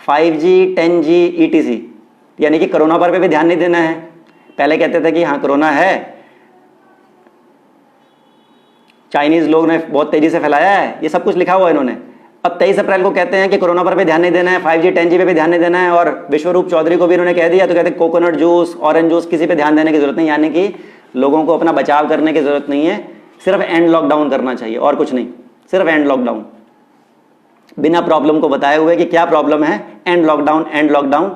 5G, 10G ETC। यानी कि कोरोना पर भी ध्यान नहीं देना है। पहले कहते थे कि हाँ कोरोना है, चाइनीज लोग ने बहुत तेजी से फैलाया है, ये सब कुछ लिखा हुआ है इन्होंने। अब 23 अप्रैल को कहते हैं कि कोरोना पर भी ध्यान नहीं देना है, 5G 10G पे भी ध्यान नहीं देना है, और विश्वरूप चौधरी को भी इन्होंने कह दिया, तो कहते हैं कोकोनट जूस, ऑरेंज जूस, किसी पे ध्यान देने की जरूरत नहीं। यानी कि लोगों को अपना बचाव करने की जरूरत नहीं है, सिर्फ एंड लॉकडाउन करना चाहिए और कुछ नहीं, सिर्फ एंड लॉकडाउन, बिना प्रॉब्लम को बताए हुए कि क्या प्रॉब्लम है। एंड लॉकडाउन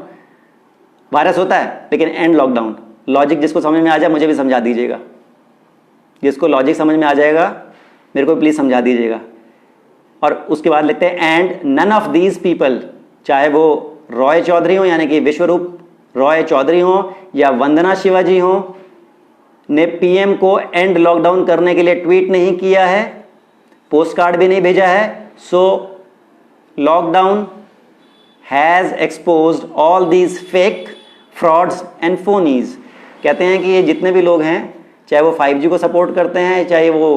वायरस होता है लेकिन एंड लॉकडाउन। लॉजिक जिसको समझ में आ जाए मुझे भी समझा दीजिएगा, जिसको लॉजिक समझ में आ जाएगा मेरे को प्लीज समझा दीजिएगा। और उसके बाद लिखते हैं and none of these people, चाहे वो रॉय चौधरी हो यानी कि विश्वरूप रॉय चौधरी हो या वंदना शिवाजी हो, ने पीएम को एंड लॉकडाउन करने के लिए ट्वीट नहीं किया है, पोस्ट कार्ड भी नहीं भेजा है। So lockdown has exposed all these fake frauds and phonies. कहते हैं कि ये जितने भी लोग हैं, चाहे वो 5G को सपोर्ट करते हैं, चाहे वो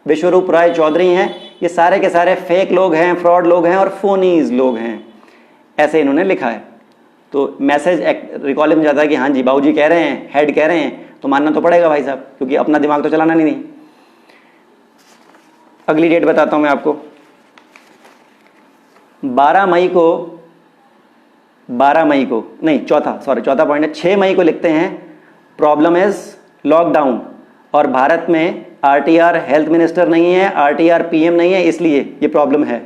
विश्वरूप राय चौधरी हैं, ये सारे के सारे फेक लोग हैं, फ्रॉड लोग हैं और फोनीज लोग हैं, ऐसे इन्होंने लिखा है। तो मैसेज रिकॉल में जाता है कि हाँ जी बाबूजी कह रहे हैं, हेड कह रहे हैं, तो मानना तो पड़ेगा भाई साहब, क्योंकि अपना दिमाग तो चलाना नहीं। अगली डेट बताता हूँ मैं आपको। 12 मई को 12 मई को, नहीं चौथा पॉइंट है, 6 मई को लिखते हैं प्रॉब्लम इज लॉकडाउन, और भारत में आरटीआर हेल्थ मिनिस्टर नहीं है, आरटीआर पीएम नहीं है, इसलिए ये प्रॉब्लम है।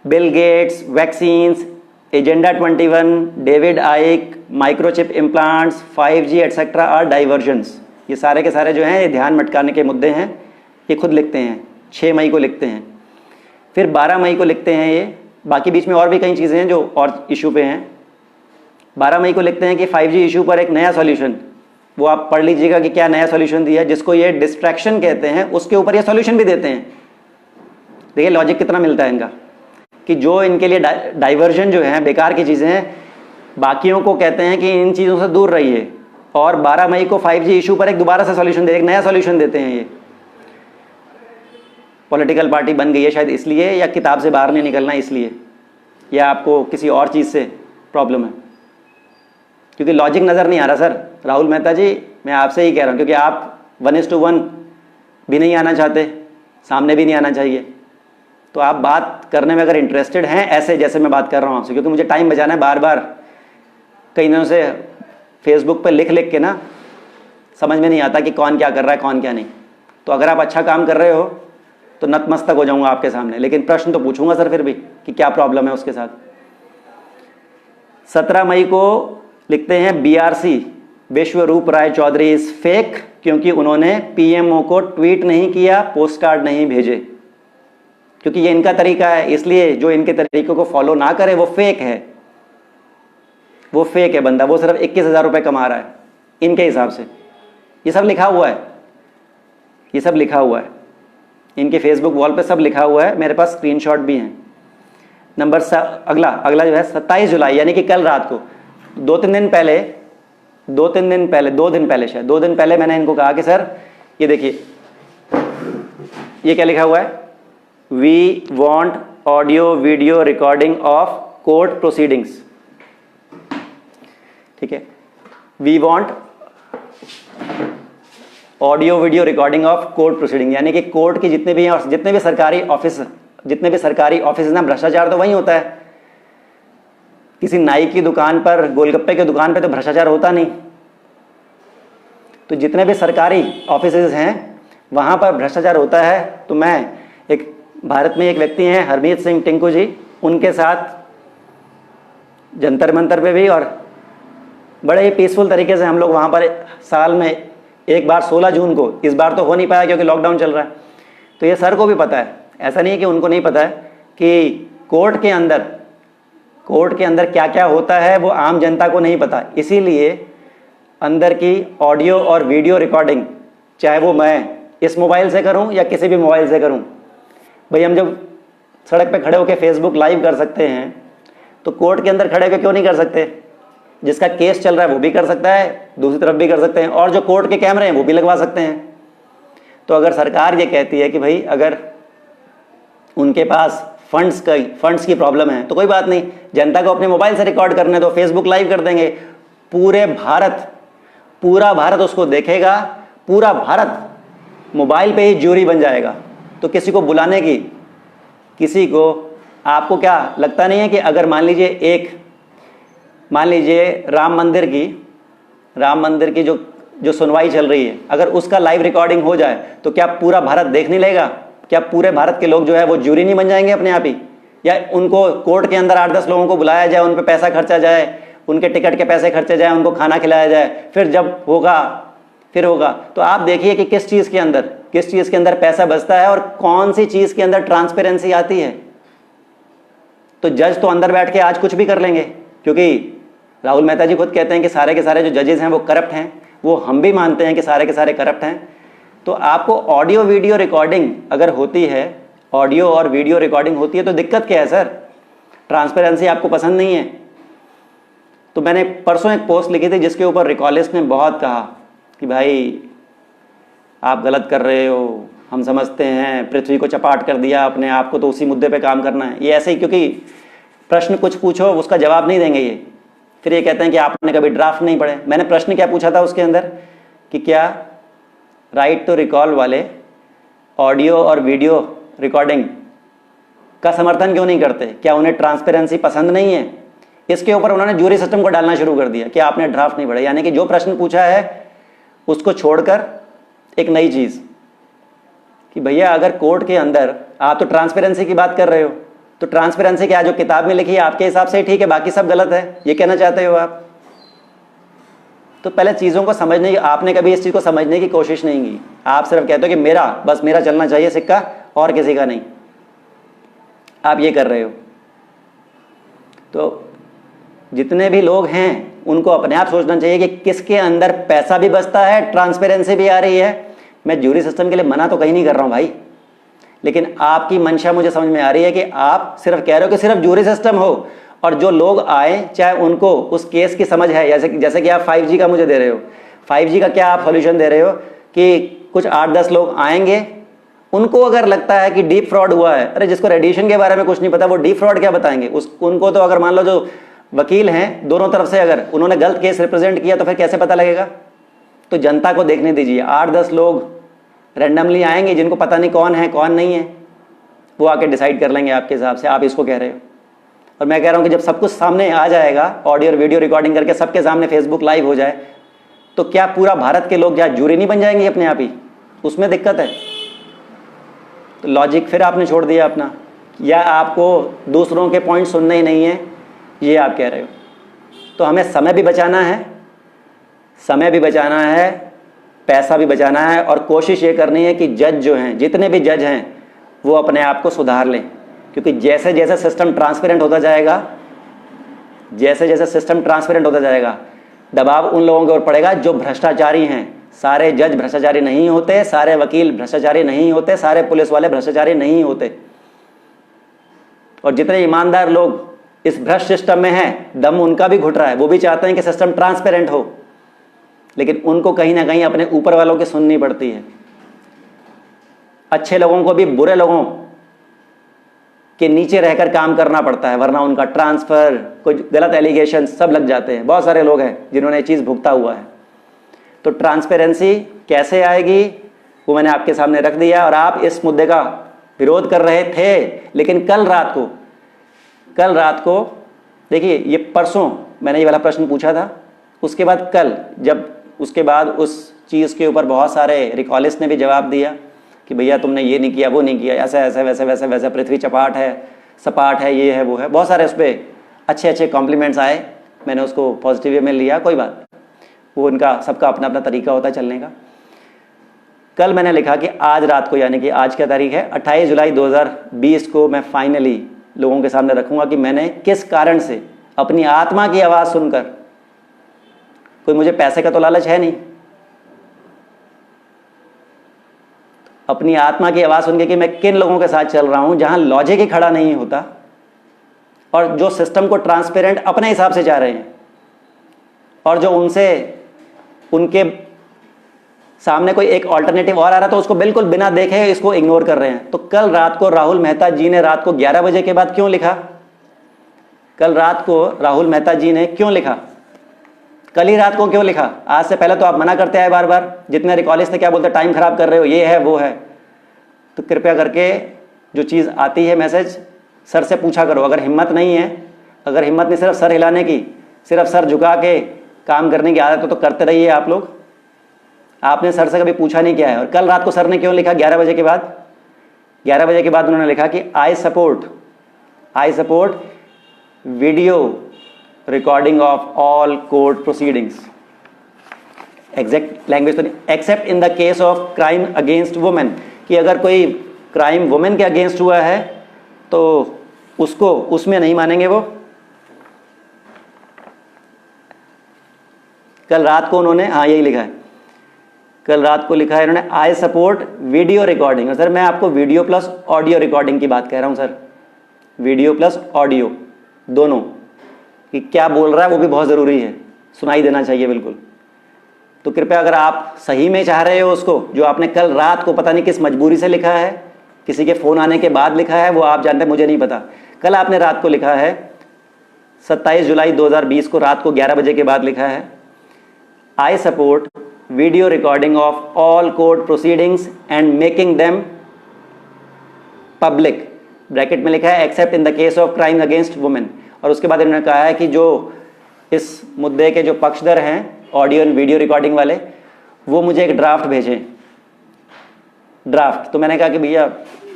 Bill Gates, vaccines, agenda 21, David Icke, microchip implants, 5G etcetera are diversions, ये सारे के सारे जो हैं ये ध्यान मटकाने के मुद्दे हैं, ये खुद लिखते हैं। 6 मई को लिखते हैं, फिर 12 मई को लिखते हैं ये, बाकी बीच में और भी कई चीज़ें हैं जो और इशू पे हैं। 12 मई को लिखते हैं कि 5G इशू पर एक नया सॉल्यूशन, वो आप पढ़ लीजिएगा कि क्या नया सॉल्यूशन दिया, जिसको ये डिस्ट्रैक्शन कहते हैं, उसके ऊपर ये सॉल्यूशन भी देते हैं। देखिए लॉजिक कितना मिलता है इनका, कि जो इनके लिए डाइवर्जन जो है, बेकार की चीज़ें हैं, बाकियों को कहते हैं कि इन चीज़ों से दूर रहिए, और 12 मई को 5G इशू पर एक दोबारा से सॉल्यूशन एक नया सॉल्यूशन देते हैं। ये पॉलिटिकल पार्टी बन गई है शायद इसलिए, या किताब से बाहर नहीं निकलना इसलिए, या आपको किसी और चीज़ से प्रॉब्लम है, क्योंकि लॉजिक नज़र नहीं आ रहा। सर राहुल मेहता जी, मैं आपसे ही कह रहा हूँ, क्योंकि आप 1:1 भी नहीं आना चाहते, सामने भी नहीं आना चाहिए, तो आप बात करने में अगर इंटरेस्टेड हैं ऐसे जैसे मैं बात कर रहा हूँ आपसे, क्योंकि मुझे टाइम बचाना है, बार बार कई दिनों से फेसबुक पर लिख लिख के ना समझ में नहीं आता कि कौन क्या कर रहा है कौन क्या नहीं। तो अगर आप अच्छा काम कर रहे हो तो नतमस्तक हो जाऊंगा आपके सामने, लेकिन प्रश्न तो पूछूंगा सर फिर भी कि क्या प्रॉब्लम है उसके साथ। 17 मई को लिखते हैं BRC Biswaroop Roy Chowdhury is fake, क्योंकि उन्होंने PMO को ट्वीट नहीं किया, पोस्ट कार्ड नहीं भेजे, क्योंकि ये इनका तरीका है, इसलिए जो इनके तरीकों को फॉलो ना करे वो फेक है, वो फेक है बंदा, वो सिर्फ 21,000 रुपये कमा रहा है इनके हिसाब से। ये सब लिखा हुआ है, ये सब लिखा हुआ है, इनके फेसबुक वॉल पे सब लिखा हुआ है, मेरे पास स्क्रीनशॉट भी हैं। अगला जो है 27 जुलाई यानी कि कल रात को, 2 दिन पहले मैंने इनको कहा कि सर ये देखिए, ये क्या लिखा हुआ है, we want audio video recording of court proceedings. ठीक है, we want audio video recording of court proceeding, यानी कि कोर्ट की जितने भी सरकारी ऑफिस ना, भ्रष्टाचार तो वहीं होता है। किसी नाई की दुकान पर, गोलगप्पे की दुकान पे तो भ्रष्टाचार होता नहीं, तो जितने भी सरकारी ऑफिस हैं वहां पर भ्रष्टाचार होता है। तो मैं भारत में एक व्यक्ति हैं हरमीत सिंह टिंकू जी, उनके साथ जंतर मंतर पे भी, और बड़े ही पीसफुल तरीके से हम लोग वहाँ पर साल में एक बार 16 जून को, इस बार तो हो नहीं पाया क्योंकि लॉकडाउन चल रहा है, तो ये सर को भी पता है, ऐसा नहीं है कि उनको नहीं पता है कि कोर्ट के अंदर क्या क्या होता है वो आम जनता को नहीं पता। इसीलिए अंदर की ऑडियो और वीडियो रिकॉर्डिंग, चाहे वो मैं इस मोबाइल से करूं या किसी भी मोबाइल से करूं, भाई हम जब सड़क पे खड़े होकर फेसबुक लाइव कर सकते हैं तो कोर्ट के अंदर खड़े होकर क्यों नहीं कर सकते? जिसका केस चल रहा है वो भी कर सकता है, दूसरी तरफ भी कर सकते हैं, और जो कोर्ट के कैमरे हैं वो भी लगवा सकते हैं। तो अगर सरकार ये कहती है कि भाई अगर उनके पास फंड्स की प्रॉब्लम है तो कोई बात नहीं, जनता को अपने मोबाइल से रिकॉर्ड करने दो, फेसबुक लाइव कर देंगे, पूरा भारत उसको देखेगा, पूरा भारत मोबाइल पे ही ज्यूरी बन जाएगा। तो किसी को बुलाने की, किसी को, आपको क्या लगता नहीं है कि अगर मान लीजिए राम मंदिर की जो सुनवाई चल रही है, अगर उसका लाइव रिकॉर्डिंग हो जाए तो क्या पूरा भारत देख नहीं लेगा? क्या पूरे भारत के लोग जो है वो ज्यूरी नहीं बन जाएंगे अपने आप ही? या उनको कोर्ट के अंदर 8-10 लोगों को बुलाया जाए, उन पे पैसा खर्चा जाए, उनके टिकट के पैसे खर्चे जाए, उनको खाना खिलाया जाए, फिर जब होगा फिर होगा। तो आप देखिए कि किस चीज़ के अंदर पैसा बचता है और कौन सी चीज़ के अंदर ट्रांसपेरेंसी आती है। तो जज तो अंदर बैठ के आज कुछ भी कर लेंगे, क्योंकि राहुल मेहता जी खुद कहते हैं कि सारे के सारे जो जजेस हैं वो करप्ट हैं, वो हम भी मानते हैं कि सारे के सारे करप्ट हैं। तो आपको ऑडियो वीडियो रिकॉर्डिंग अगर होती है, ऑडियो और वीडियो रिकॉर्डिंग होती है तो दिक्कत क्या है सर? ट्रांसपेरेंसी आपको पसंद नहीं है? तो मैंने परसों एक पोस्ट लिखी थी जिसके ऊपर रिकॉलिस्ट ने बहुत कहा कि भाई आप गलत कर रहे हो, हम समझते हैं, पृथ्वी को चपाट कर दिया अपने आप को, तो उसी मुद्दे पे काम करना है। ये ऐसे ही, क्योंकि प्रश्न कुछ पूछो उसका जवाब नहीं देंगे ये, फिर ये कहते हैं कि आपने कभी ड्राफ्ट नहीं पढ़े। मैंने प्रश्न क्या पूछा था उसके अंदर कि क्या राइट टू रिकॉल वाले ऑडियो और वीडियो रिकॉर्डिंग का समर्थन क्यों नहीं करते? क्या उन्हें ट्रांसपेरेंसी पसंद नहीं है? इसके ऊपर उन्होंने जूरी सिस्टम को डालना शुरू कर दिया कि आपने ड्राफ्ट नहीं पढ़ा, यानी कि जो प्रश्न पूछा है उसको छोड़कर एक नई चीज़ कि भैया अगर कोर्ट के अंदर आप तो ट्रांसपेरेंसी की बात कर रहे हो, तो ट्रांसपेरेंसी क्या जो किताब में लिखी है आपके हिसाब से ही ठीक है, बाकी सब गलत है, ये कहना चाहते हो आप? तो पहले चीज़ों को समझने की, आपने कभी इस चीज़ को समझने की कोशिश नहीं की। आप सिर्फ कहते हो कि मेरा, बस मेरा चलना चाहिए सिक्का और किसी का नहीं। आप ये कर रहे हो। तो जितने भी लोग हैं उनको अपने आप सोचना चाहिए कि किसके अंदर पैसा भी बचता है, ट्रांसपेरेंसी भी आ रही है। मैं जूरी सिस्टम के लिए मना तो कहीं नहीं कर रहा हूँ भाई, लेकिन आपकी मंशा मुझे समझ में आ रही है कि आप सिर्फ कह रहे हो कि सिर्फ जूरी सिस्टम हो, और जो लोग आए चाहे उनको उस केस की समझ है। जैसे कि आप 5G का मुझे दे रहे हो, 5G का क्या आप सॉल्यूशन दे रहे हो कि कुछ 8-10 लोग आएंगे, उनको अगर लगता है कि डीप फ्रॉड हुआ है, अरे जिसको रेडिएशन के बारे में कुछ नहीं पता वो डीप फ्रॉड क्या बताएंगे उनको। तो अगर मान लो जो वकील हैं दोनों तरफ से अगर उन्होंने गलत केस रिप्रेजेंट किया तो फिर कैसे पता लगेगा? तो जनता को देखने दीजिए। 8-10 लोग रैंडमली आएंगे जिनको पता नहीं कौन है कौन नहीं है, वो आके डिसाइड कर लेंगे आपके हिसाब से। आप इसको कह रहे हो, और मैं कह रहा हूँ कि जब सब कुछ सामने आ जाएगा, ऑडियो और वीडियो रिकॉर्डिंग करके सबके सामने फेसबुक लाइव हो जाए, तो क्या पूरा भारत के लोग क्या जूरी नहीं बन जाएंगे अपने आप ही? उसमें दिक्कत है। तो लॉजिक फिर आपने छोड़ दिया अपना, या आपको दूसरों के पॉइंट सुनने ही नहीं है, ये आप कह रहे हो। तो हमें समय भी बचाना है, समय भी बचाना है, पैसा भी बचाना है, और कोशिश ये करनी है कि जज जो हैं, जितने भी जज हैं, वो अपने आप को सुधार लें। क्योंकि जैसे जैसे सिस्टम ट्रांसपेरेंट होता जाएगा, जैसे जैसे सिस्टम ट्रांसपेरेंट होता जाएगा, दबाव उन लोगों के ऊपर पड़ेगा जो भ्रष्टाचारी हैं। सारे जज भ्रष्टाचारी नहीं होते, सारे वकील भ्रष्टाचारी नहीं होते, सारे पुलिस वाले भ्रष्टाचारी नहीं होते। और जितने ईमानदार लोग इस भ्रष्ट सिस्टम में हैं, दम उनका भी घुट रहा है, वो भी चाहते हैं कि सिस्टम ट्रांसपेरेंट हो, लेकिन उनको कहीं ना कहीं अपने ऊपर वालों की सुननी पड़ती है। अच्छे लोगों को भी बुरे लोगों के नीचे रहकर काम करना पड़ता है, वरना उनका ट्रांसफर, कुछ गलत एलिगेशन सब लग जाते हैं। बहुत सारे लोग हैं जिन्होंने ये चीज़ भुगता हुआ है। तो ट्रांसपेरेंसी कैसे आएगी वो मैंने आपके सामने रख दिया, और आप इस मुद्दे का विरोध कर रहे थे, लेकिन कल रात को देखिए, ये परसों मैंने ये वाला प्रश्न पूछा था, उसके बाद कल जब उसके बाद उस चीज़ के ऊपर बहुत सारे रिकॉलिस्ट ने भी जवाब दिया कि भैया तुमने ये नहीं किया, वो नहीं किया, ऐसा ऐसा वैसे वैसे वैसे, पृथ्वी चपाट है, सपाट है, ये है वो है, बहुत सारे उस पर अच्छे अच्छे कॉम्प्लीमेंट्स आए। मैंने उसको पॉजिटिव वे में लिया, कोई बात, वो उनका सबका अपना अपना तरीका होता है चलने का। कल मैंने लिखा कि आज रात को, यानी कि आज क्या तारीख है, 28 जुलाई 2020 को मैं फाइनली लोगों के सामने रखूंगा कि मैंने किस कारण से अपनी आत्मा की आवाज़ सुनकर, कोई मुझे पैसे का तो लालच है नहीं, अपनी आत्मा की आवाज़ सुन के कि मैं किन लोगों के साथ चल रहा हूं, जहां लॉजिक ही खड़ा नहीं होता और जो सिस्टम को ट्रांसपेरेंट अपने हिसाब से चाह रहे हैं, और जो उनके सामने कोई एक ऑल्टरनेटिव और आ रहा तो उसको बिल्कुल बिना देखे इसको इग्नोर कर रहे हैं। तो कल रात को राहुल मेहता जी ने रात को 11 बजे के बाद क्यों लिखा? कल रात को राहुल मेहता जी ने क्यों लिखा? कल ही रात को क्यों लिखा? आज से पहले तो आप मना करते आए बार बार, जितने रिकॉलिस्ट थे क्या बोलते, टाइम खराब कर रहे हो, ये है वो है। तो कृपया करके जो चीज़ आती है मैसेज, सर से पूछा करो। अगर हिम्मत नहीं है, अगर हिम्मत नहीं सिर्फ सर हिलाने की, सिर्फ सर झुका के काम करने की आदत हो तो करते रहिए आप लोग। आपने सर से कभी पूछा नहीं क्या है। और कल रात को सर ने क्यों लिखा 11 बजे के बाद? 11 बजे के बाद उन्होंने लिखा कि I support video recording of all court proceedings, exact language तो नहीं, accept in the case of crime against women, कि अगर कोई क्राइम वुमेन के अगेंस्ट हुआ है तो उसको उसमें नहीं मानेंगे वो। कल रात को उन्होंने यही लिखा है, कल रात को लिखा है इन्होंने, आई सपोर्ट वीडियो रिकॉर्डिंग। और सर मैं आपको वीडियो प्लस ऑडियो रिकॉर्डिंग की बात कह रहा हूं सर, वीडियो प्लस ऑडियो दोनों, कि क्या बोल रहा है वो भी बहुत ज़रूरी है, सुनाई देना चाहिए बिल्कुल। तो कृपया अगर आप सही में चाह रहे हो उसको, जो आपने कल रात को पता नहीं किस मजबूरी से लिखा है, किसी के फ़ोन आने के बाद लिखा है, वो आप जानते हैं, मुझे नहीं पता। कल आपने रात को लिखा है 27 जुलाई 2020 को रात को 11 बजे के बाद लिखा है, I support video recording of all court proceedings and making them public, bracket में लिखा है accept in the case of crime against women. और उसके बाद इन्होंने कहा है कि जो इस मुद्दे के जो पक्षधर हैं ऑडियो एंड वीडियो रिकॉर्डिंग वाले, वो मुझे एक ड्राफ्ट भेजें, ड्राफ्ट। तो मैंने कहा कि भैया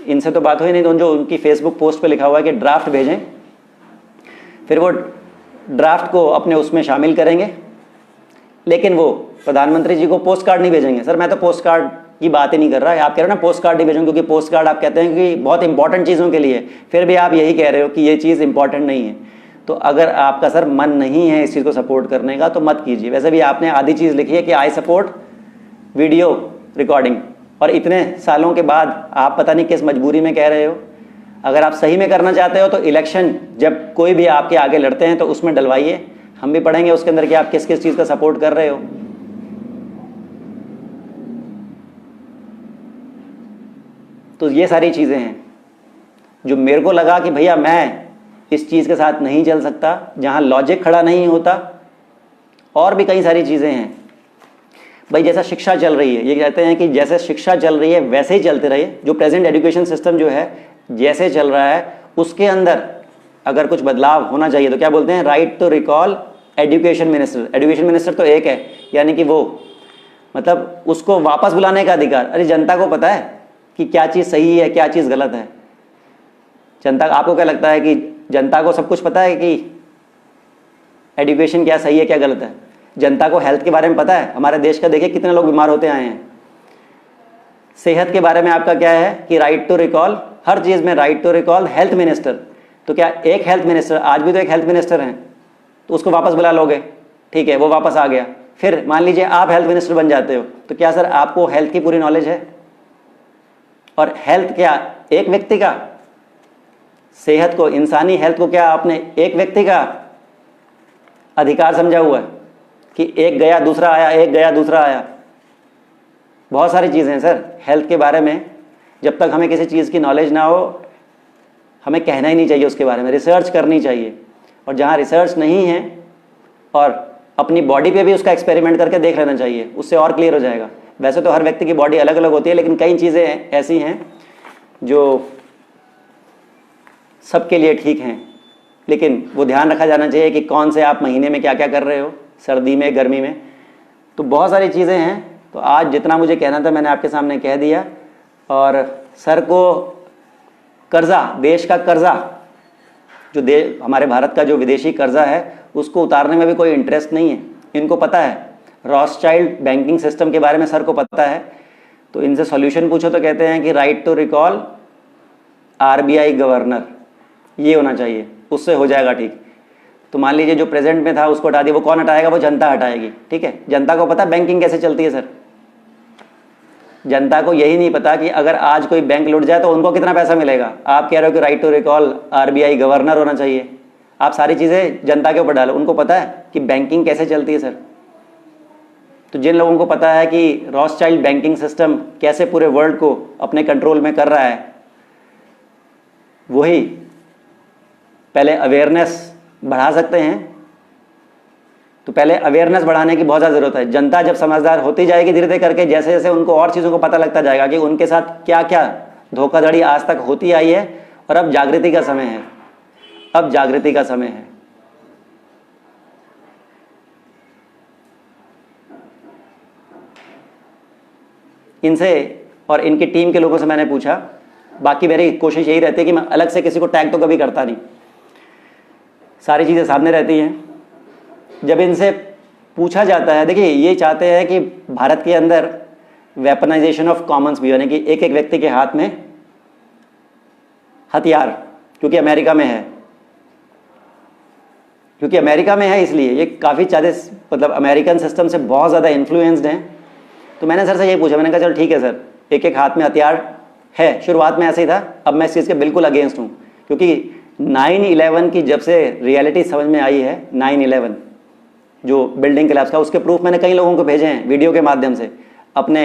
इनसे तो बात हुई नहीं, तो जो उनकी फेसबुक पोस्ट पे लिखा हुआ है कि ड्राफ्ट भेजें, फिर वो ड्राफ्ट को अपने उसमें शामिल करेंगे, लेकिन वो प्रधानमंत्री जी को पोस्ट कार्ड नहीं भेजेंगे। सर मैं तो पोस्ट कार्ड की बात ही नहीं कर रहा है, आप कह रहे हो ना पोस्ट कार्ड नहीं भेजेंगे, क्योंकि पोस्ट कार्ड आप कहते हैं कि बहुत इंपॉर्टेंट चीज़ों के लिए, फिर भी आप यही कह रहे हो कि ये चीज़ इंपॉर्टेंट नहीं है। तो अगर आपका सर मन नहीं है इस चीज़ को सपोर्ट करने का तो मत कीजिए। वैसे भी आपने आधी चीज़ लिखी है कि आई सपोर्ट वीडियो रिकॉर्डिंग, और इतने सालों के बाद आप पता नहीं किस मजबूरी में कह रहे हो। अगर आप सही में करना चाहते हो तो इलेक्शन जब कोई भी आपके आगे लड़ते हैं तो उसमें डलवाइए, हम भी पढ़ेंगे उसके अंदर कि आप किस किस चीज़ का सपोर्ट कर रहे हो। तो ये सारी चीज़ें हैं जो मेरे को लगा कि भैया मैं इस चीज़ के साथ नहीं चल सकता, जहाँ लॉजिक खड़ा नहीं होता। और भी कई सारी चीज़ें हैं भाई, जैसा शिक्षा चल रही है, ये कहते हैं कि जैसे शिक्षा चल रही है वैसे ही चलते रहिए। जो प्रेजेंट एजुकेशन सिस्टम जो है जैसे चल रहा है उसके अंदर अगर कुछ बदलाव होना चाहिए तो क्या बोलते हैं, right to recall education minister. Education minister तो एक है, यानी कि वो मतलब उसको वापस बुलाने का अधिकार। अरे जनता को पता है कि क्या चीज़ सही है क्या चीज़ गलत है। जनता, आपको क्या लगता है कि जनता को सब कुछ पता है कि एजुकेशन क्या सही है क्या गलत है? जनता को हेल्थ के बारे में पता है? हमारे देश का देखिए कितने लोग बीमार होते आए हैं। सेहत के बारे में आपका क्या है कि राइट टू रिकॉल, हर चीज़ में right to recall health minister. तो क्या एक हेल्थ मिनिस्टर, आज भी तो एक हेल्थ मिनिस्टर हैं, तो उसको वापस बुला लोगे? ठीक है, वो वापस आ गया, फिर मान लीजिए आप हेल्थ मिनिस्टर बन जाते हो, तो क्या सर आपको हेल्थ की पूरी नॉलेज है? और हेल्थ क्या एक व्यक्ति का, सेहत को, इंसानी हेल्थ को क्या आपने एक व्यक्ति का अधिकार समझा हुआ है कि एक गया दूसरा आया, एक गया दूसरा आया? बहुत सारी चीज़ें हैं सर हेल्थ के बारे में। जब तक हमें किसी चीज़ की नॉलेज ना हो हमें कहना ही नहीं चाहिए उसके बारे में, रिसर्च करनी चाहिए। और जहाँ रिसर्च नहीं है और अपनी बॉडी पे भी उसका एक्सपेरिमेंट करके देख लेना चाहिए, उससे और क्लियर हो जाएगा। वैसे तो हर व्यक्ति की बॉडी अलग अलग होती है, लेकिन कई चीज़ें ऐसी हैं जो सबके लिए ठीक हैं, लेकिन वो ध्यान रखा जाना चाहिए कि कौन से आप महीने में क्या क्या कर रहे हो, सर्दी में गर्मी में। तो बहुत सारी चीज़ें हैं। तो आज जितना मुझे कहना था मैंने आपके सामने कह दिया। और सर को कर्जा, देश का कर्जा जो हमारे भारत का जो विदेशी कर्जा है उसको उतारने में भी कोई इंटरेस्ट नहीं है। इनको पता है रॉथस्चाइल्ड बैंकिंग सिस्टम के बारे में, सर को पता है। तो इनसे सॉल्यूशन पूछो तो कहते हैं कि right to recall RBI governor, ये होना चाहिए, उससे हो जाएगा ठीक। तो मान लीजिए जो प्रेजेंट में था उसको हटा दिया, वो कौन हटाएगा? वो जनता हटाएगी। ठीक है, जनता को पता बैंकिंग कैसे चलती है सर? जनता को यही नहीं पता कि अगर आज कोई बैंक लुट जाए तो उनको कितना पैसा मिलेगा। आप कह रहे हो कि right to recall RBI governor होना चाहिए। आप सारी चीज़ें जनता के ऊपर डालो, उनको पता है कि बैंकिंग कैसे चलती है सर। तो जिन लोगों को पता है कि रॉथस्चाइल्ड बैंकिंग सिस्टम कैसे पूरे वर्ल्ड को अपने कंट्रोल में कर रहा है, वही पहले अवेयरनेस बढ़ा सकते हैं। तो पहले अवेयरनेस बढ़ाने की बहुत ज़्यादा ज़रूरत है। जनता जब समझदार होती जाएगी धीरे धीरे करके, जैसे जैसे उनको और चीज़ों को पता लगता जाएगा कि उनके साथ क्या क्या धोखाधड़ी आज तक होती आई है, और अब जागृति का समय है, अब जागृति का समय है। इनसे और इनकी टीम के लोगों से मैंने पूछा, बाकी मेरी कोशिश यही रहती है कि मैं अलग से किसी को टैग तो कभी करता नहीं, सारी चीज़ें सामने रहती हैं। जब इनसे पूछा जाता है, देखिए ये चाहते हैं कि भारत के अंदर वेपनाइजेशन ऑफ कॉमन्स भी, यानी कि एक एक व्यक्ति के हाथ में हथियार, क्योंकि अमेरिका में है, क्योंकि अमेरिका में है इसलिए ये काफ़ी ज़्यादा मतलब अमेरिकन सिस्टम से बहुत ज़्यादा इन्फ्लुएंस्ड हैं। तो मैंने सर से यही पूछा, मैंने कहा चल ठीक है सर, एक एक हाथ में हथियार है, शुरुआत में ऐसे ही था, अब मैं इस चीज़ के बिल्कुल अगेंस्ट हूँ। क्योंकि 9/11 की जब से रियलिटी समझ में आई है, 9/11 जो बिल्डिंग कोलैप्स का, उसके प्रूफ मैंने कई लोगों को भेजे हैं वीडियो के माध्यम से, अपने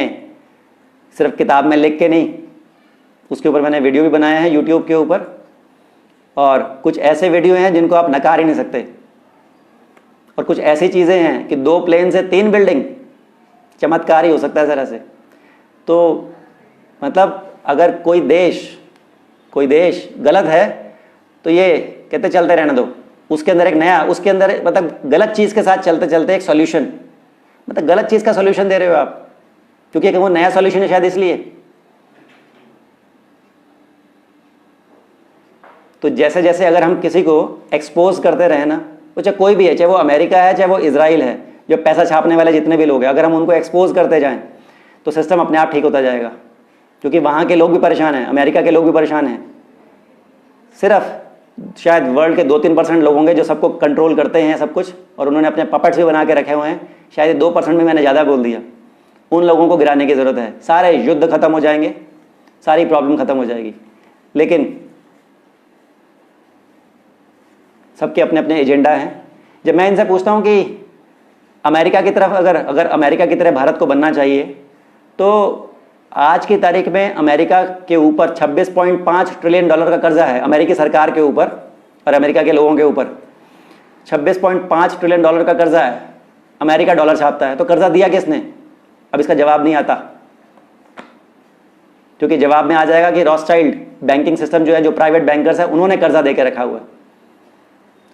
सिर्फ किताब में लिख के नहीं, उसके ऊपर मैंने वीडियो भी बनाया है यूट्यूब के ऊपर। और कुछ ऐसे वीडियो हैं जिनको आप नकार ही नहीं सकते, और कुछ ऐसी चीज़ें हैं कि 2 प्लेन से 3 बिल्डिंग, चमत्कार ही हो सकता है ज़रा से। तो मतलब अगर कोई देश गलत है तो ये कहते चलते रहने दो, उसके अंदर एक नया, उसके अंदर मतलब गलत चीज़ के साथ चलते चलते एक सॉल्यूशन, मतलब गलत चीज़ का सॉल्यूशन दे रहे हो आप, क्योंकि वो नया सॉल्यूशन है शायद इसलिए। तो जैसे जैसे अगर हम किसी को एक्सपोज करते रहे ना, वो चाहे कोई भी है, चाहे वो अमेरिका है, चाहे वो इजराइल है, जो पैसा छापने वाले जितने भी लोग हैं, अगर हम उनको एक्सपोज करते जाएं तो सिस्टम अपने आप ठीक होता जाएगा। क्योंकि वहाँ के लोग भी परेशान हैं, अमेरिका के लोग भी परेशान हैं। सिर्फ शायद वर्ल्ड के 2-3% लोग होंगे जो सबको कंट्रोल करते हैं सब कुछ, और उन्होंने अपने पपेट्स भी बना के रखे हुए हैं। शायद 2% में मैंने ज़्यादा बोल दिया। उन लोगों को गिराने की ज़रूरत है, सारे युद्ध खत्म हो जाएंगे, सारी प्रॉब्लम खत्म हो जाएगी। लेकिन सबके अपने अपने एजेंडा हैं। जब मैं इनसे पूछता हूं कि अमेरिका की तरफ अगर अमेरिका की तरह भारत को बनना चाहिए, तो आज की तारीख में अमेरिका के ऊपर $26.5 ट्रिलियन का कर्जा है, अमेरिकी सरकार के ऊपर और अमेरिका के लोगों के ऊपर। $26.5 ट्रिलियन का कर्जा है, अमेरिका डॉलर छापता है। तो कर्जा दिया किसने? अब इसका जवाब नहीं आता, क्योंकि जवाब में आ जाएगा कि रॉथस्चाइल्ड बैंकिंग सिस्टम जो है, जो प्राइवेट बैंकर्स है, उन्होंने कर्जा दे के रखा हुआ है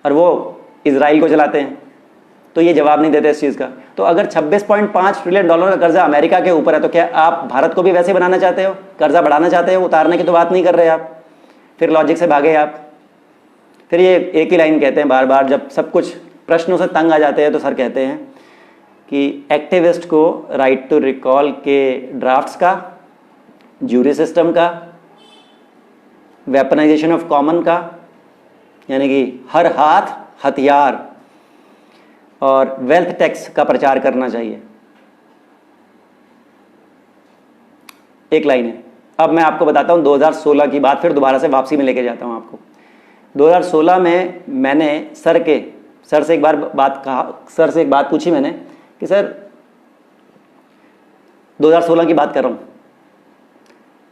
और वो इजराइल को चलाते हैं। तो ये जवाब नहीं देते इस चीज़ का। तो अगर $26.5 ट्रिलियन का कर्जा अमेरिका के ऊपर है, तो क्या आप भारत को भी वैसे बनाना चाहते हो? कर्जा बढ़ाना चाहते हो? उतारने की तो बात नहीं कर रहे आप। फिर लॉजिक से भागे आप। फिर ये एक ही लाइन कहते हैं बार बार, जब सब कुछ प्रश्नों से तंग आ जाते हैं तो सर कहते हैं कि एक्टिविस्ट को राइट टू रिकॉल के ड्राफ्ट्स का, ज्यूरी सिस्टम का, वेपनाइजेशन ऑफ कॉमन का, यानी कि हर हाथ हथियार, और वेल्थ टैक्स का प्रचार करना चाहिए। एक लाइन है। अब मैं आपको बताता हूं 2016 की बात, फिर दोबारा से वापसी में लेके जाता हूं आपको। 2016 में मैंने सर से एक बात पूछी मैंने कि सर 2016 की बात कर रहा हूं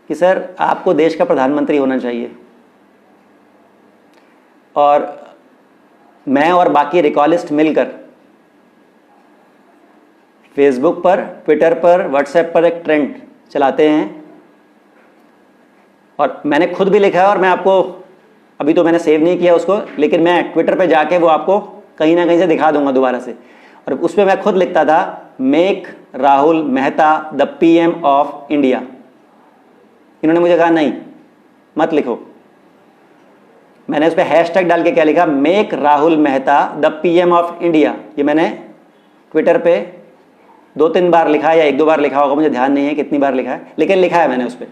कि सर आपको देश का प्रधानमंत्री होना चाहिए, और मैं और बाकी रिकॉलिस्ट मिलकर फेसबुक पर, ट्विटर पर, व्हाट्सएप पर एक ट्रेंड चलाते हैं, और मैंने खुद भी लिखा है, और मैं आपको अभी तो मैंने सेव नहीं किया उसको, लेकिन मैं ट्विटर पे जाके वो आपको कहीं ना कहीं से दिखा दूंगा दोबारा से। और उस पर मैं खुद लिखता था, make Rahul Mehta the PM of India. इन्होंने मुझे कहा नहीं, मत लिखो। मैंने उस पर हैशटैग डाल के क्या लिखा, make Rahul Mehta the PM of India. ये मैंने ट्विटर पे 2-3 बार लिखा है, या 1-2 बार लिखा होगा, मुझे ध्यान नहीं है कितनी बार लिखा है, लेकिन लिखा है मैंने उस पर।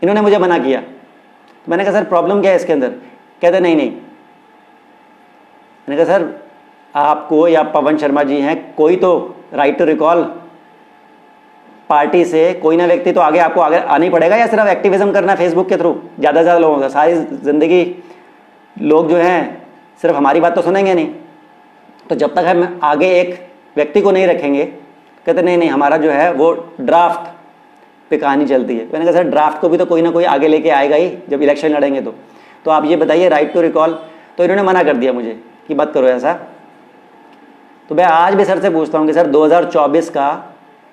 इन्होंने मुझे मना किया। तो मैंने कहा सर प्रॉब्लम क्या है इसके अंदर? कहते नहीं। मैंने कहा सर आपको या पवन शर्मा जी हैं, कोई तो राइट टू रिकॉल पार्टी से कोई ना व्यक्ति तो आगे आपको आगे आना ही पड़ेगा, या सिर्फ एक्टिविज्म करना फेसबुक के थ्रू ज़्यादा से ज़्यादा लोगों का? सारी ज़िंदगी लोग जो हैं सिर्फ हमारी बात तो सुनेंगे नहीं। तो जब तक हम आगे एक व्यक्ति को नहीं रखेंगे, कहते नहीं, हमारा जो है वो ड्राफ्ट पे कहानी चलती है। मैंने कहा सर ड्राफ्ट को भी तो कोई ना कोई आगे लेके आएगा ही जब इलेक्शन लड़ेंगे। तो आप ये बताइए राइट टू रिकॉल। तो इन्होंने मना कर दिया मुझे कि मत करो ऐसा। तो मैं आज भी सर से पूछता हूँ कि सर 2024 का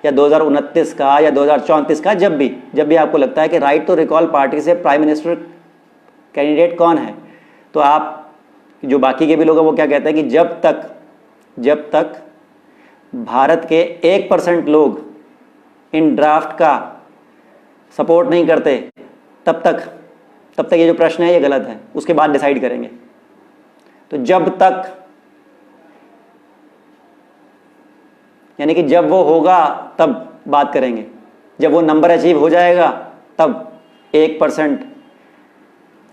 या 2029 का या 2034 का, जब भी आपको लगता है कि राइट टू रिकॉल पार्टी से प्राइम मिनिस्टर कैंडिडेट कौन है, तो आप जो बाकी के भी लोग हैं वो क्या कहते हैं कि जब तक भारत के 1% लोग इन ड्राफ्ट का सपोर्ट नहीं करते, तब तक ये जो प्रश्न है ये गलत है, उसके बाद डिसाइड करेंगे। तो जब तक, यानी कि जब वो होगा तब बात करेंगे, जब वो नंबर अचीव हो जाएगा तब 1%।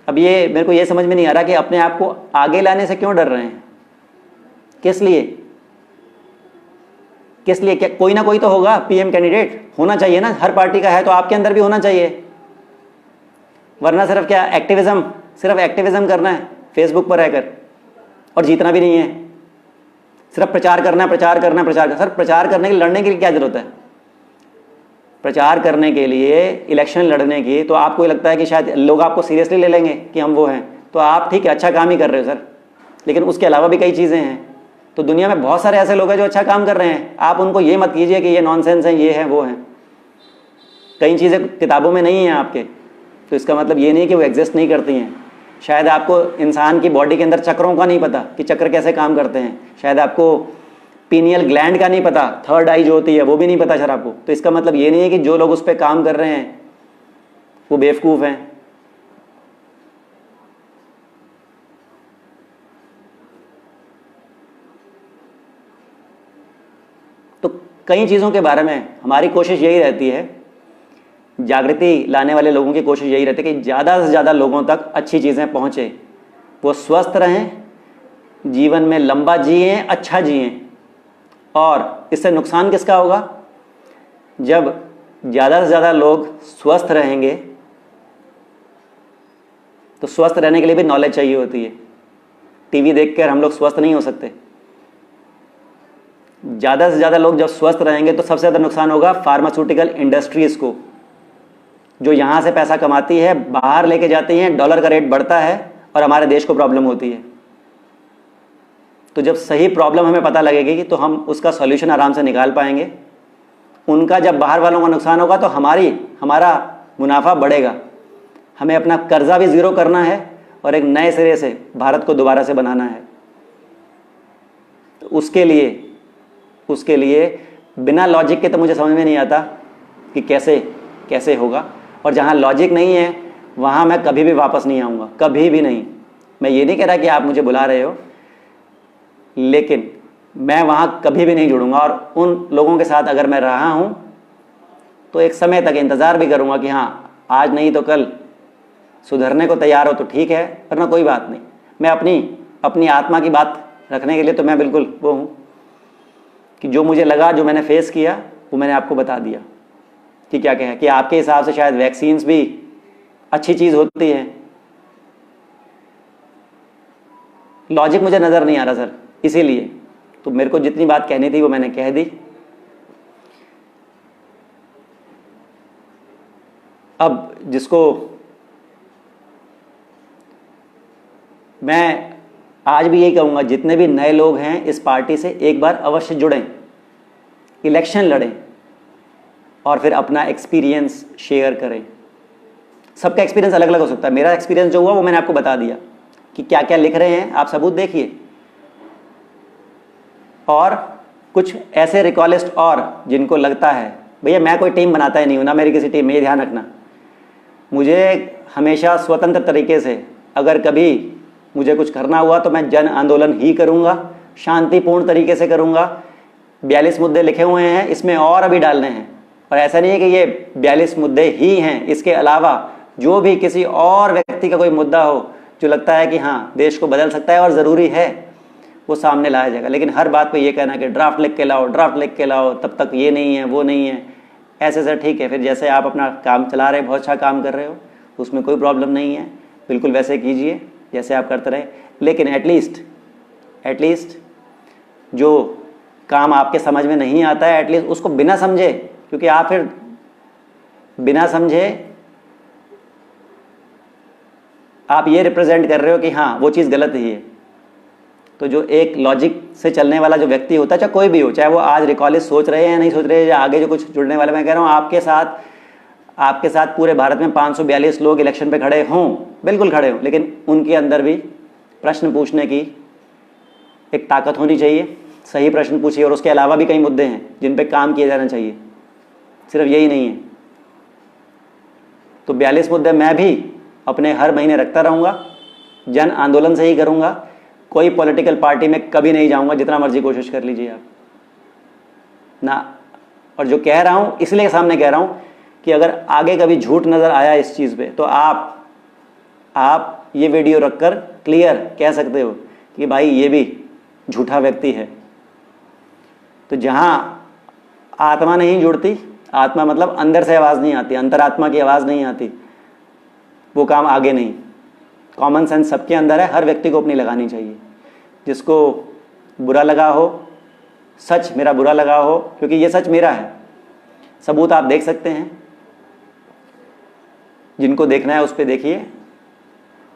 अब ये मेरे को ये समझ में नहीं आ रहा कि अपने आप को आगे लाने से क्यों डर रहे हैं, किस लिए? क्या कोई ना कोई तो होगा PM कैंडिडेट, होना चाहिए ना, हर पार्टी का है तो आपके अंदर भी होना चाहिए। वरना सिर्फ क्या एक्टिविज्म करना है फेसबुक पर रहकर, और जीतना भी नहीं है, सिर्फ प्रचार करना। सर प्रचार करने के लिए, लड़ने के लिए क्या जरूरत है? प्रचार करने के लिए, इलेक्शन लड़ने की, तो आपको लगता है कि शायद लोग आपको सीरियसली ले लेंगे कि हम वो हैं, तो आप ठीक है, अच्छा काम ही कर रहे हो सर, लेकिन उसके अलावा भी कई चीज़ें हैं। तो दुनिया में बहुत सारे ऐसे लोग हैं जो अच्छा काम कर रहे हैं, आप उनको ये मत कीजिए कि ये नॉनसेंस है, ये है, वो है। कई चीज़ें किताबों में नहीं हैं आपके, तो इसका मतलब ये नहीं कि वो एग्जिस्ट नहीं करती हैं। शायद आपको इंसान की बॉडी के अंदर चक्रों का नहीं पता कि चक्र कैसे काम करते हैं। शायद आपको पीनियल ग्लैंड का नहीं पता, थर्ड आई जो होती है वो भी नहीं पता सर आपको। तो इसका मतलब ये नहीं है कि जो लोग उस पर काम कर रहे हैं वो बेवकूफ़ हैं। तो कई चीज़ों के बारे में हमारी कोशिश यही रहती है, जागृति लाने वाले लोगों की कोशिश यही रहती है कि ज़्यादा से ज़्यादा लोगों तक अच्छी चीज़ें पहुँचे, वो स्वस्थ रहें, जीवन में लंबा जिएं, अच्छा जिएं। और इससे नुकसान किसका होगा? जब ज़्यादा से ज़्यादा लोग स्वस्थ रहेंगे तो स्वस्थ रहने के लिए भी नॉलेज चाहिए होती है। टीवी देखकर हम लोग स्वस्थ नहीं हो सकते। ज़्यादा से ज़्यादा लोग जब स्वस्थ रहेंगे तो सबसे ज़्यादा नुकसान होगा फार्मास्यूटिकल इंडस्ट्रीज़ को, जो यहाँ से पैसा कमाती है, बाहर लेके जाती हैं, डॉलर का रेट बढ़ता है और हमारे देश को प्रॉब्लम होती है। तो जब सही प्रॉब्लम हमें पता लगेगी तो हम उसका सॉल्यूशन आराम से निकाल पाएंगे। उनका जब बाहर वालों का नुकसान होगा तो हमारा मुनाफा बढ़ेगा। हमें अपना कर्जा भी ज़ीरो करना है और एक नए सिरे से भारत को दोबारा से बनाना है। तो उसके लिए बिना लॉजिक के तो मुझे समझ में नहीं आता कि कैसे होगा। और जहाँ लॉजिक नहीं है वहाँ मैं कभी भी वापस नहीं आऊँगा, कभी भी नहीं। मैं ये नहीं कह रहा कि आप मुझे बुला रहे हो, लेकिन मैं वहाँ कभी भी नहीं जुड़ूंगा। और उन लोगों के साथ अगर मैं रहा हूँ तो एक समय तक इंतज़ार भी करूँगा कि हाँ, आज नहीं तो कल सुधरने को तैयार हो तो ठीक है, वरना कोई बात नहीं। मैं अपनी आत्मा की बात रखने के लिए तो मैं बिल्कुल वो हूँ कि जो मुझे लगा, जो मैंने फेस किया, वो मैंने आपको बता दिया कि क्या है। कि आपके हिसाब से शायद वैक्सीन्स भी अच्छी चीज़ होती है। लॉजिक मुझे नज़र नहीं आ रहा सर, इसीलिए तो मेरे को जितनी बात कहनी थी वो मैंने कह दी। अब जिसको मैं आज भी यही कहूँगा, जितने भी नए लोग हैं इस पार्टी से एक बार अवश्य जुड़ें, इलेक्शन लड़ें और फिर अपना एक्सपीरियंस शेयर करें। सबका एक्सपीरियंस अलग अलग हो सकता है। मेरा एक्सपीरियंस जो हुआ वो मैंने आपको बता दिया कि क्या क्या लिख रहे हैं, आप सबूत देखिए। और कुछ ऐसे रिकॉलिस्ट और जिनको लगता है भैया मैं कोई टीम बनाता ही नहीं हूँ ना मेरी किसी टीम में, ये ध्यान रखना। मुझे हमेशा स्वतंत्र तरीके से, अगर कभी मुझे कुछ करना हुआ तो मैं जन आंदोलन ही करूँगा, शांतिपूर्ण तरीके से करूँगा। 42 मुद्दे लिखे हुए हैं, इसमें और अभी डालने हैं। और ऐसा नहीं है कि ये 42 मुद्दे ही हैं, इसके अलावा जो भी किसी और व्यक्ति का कोई मुद्दा हो जो लगता है कि हाँ देश को बदल सकता है और ज़रूरी है, वो सामने लाया जाएगा। लेकिन हर बात पे ये कहना कि ड्राफ्ट लिख के लाओ, तब तक ये नहीं है वो नहीं है, ऐसे सर ठीक है। फिर जैसे आप अपना काम चला रहे, बहुत अच्छा काम कर रहे हो, उसमें कोई प्रॉब्लम नहीं है, बिल्कुल वैसे कीजिए जैसे आप करते रहे। लेकिन एटलीस्ट जो काम आपके समझ में नहीं आता है, एटलीस्ट उसको बिना समझे, क्योंकि आप फिर बिना समझे आप ये रिप्रेजेंट कर रहे हो कि हाँ वो चीज़ गलत ही है। तो जो एक लॉजिक से चलने वाला जो व्यक्ति होता है, चाहे कोई भी हो, चाहे वो आज रिकॉलिस्ट सोच रहे हैं या नहीं सोच रहे हैं, या आगे जो कुछ जुड़ने वाले, मैं कह रहा हूँ आपके साथ पूरे भारत में 542 लोग इलेक्शन पे खड़े हों, बिल्कुल खड़े हों, लेकिन उनके अंदर भी प्रश्न पूछने की एक ताकत होनी चाहिए। सही प्रश्न पूछिए। और उसके अलावा भी कई मुद्दे हैं जिन पे काम किया जाना चाहिए, सिर्फ यही नहीं है। तो 42 मुद्दे मैं भी अपने हर महीने रखता रहूँगा, जन आंदोलन से ही करूँगा। कोई पॉलिटिकल पार्टी में कभी नहीं जाऊँगा, जितना मर्जी कोशिश कर लीजिए आप ना। और जो कह रहा हूँ इसलिए सामने कह रहा हूँ कि अगर आगे कभी झूठ नज़र आया इस चीज़ पे, तो आप ये वीडियो रखकर क्लियर कह सकते हो कि भाई ये भी झूठा व्यक्ति है। तो जहाँ आत्मा नहीं जुड़ती, आत्मा मतलब अंदर से आवाज़ नहीं आती, अंतरात्मा की आवाज़ नहीं आती, वो काम आगे नहीं। कॉमन सेंस सबके अंदर है, हर व्यक्ति को अपनी लगानी चाहिए। जिसको बुरा लगा हो, सच मेरा बुरा लगा हो, क्योंकि ये सच मेरा है, सबूत आप देख सकते हैं, जिनको देखना है उस पर देखिए।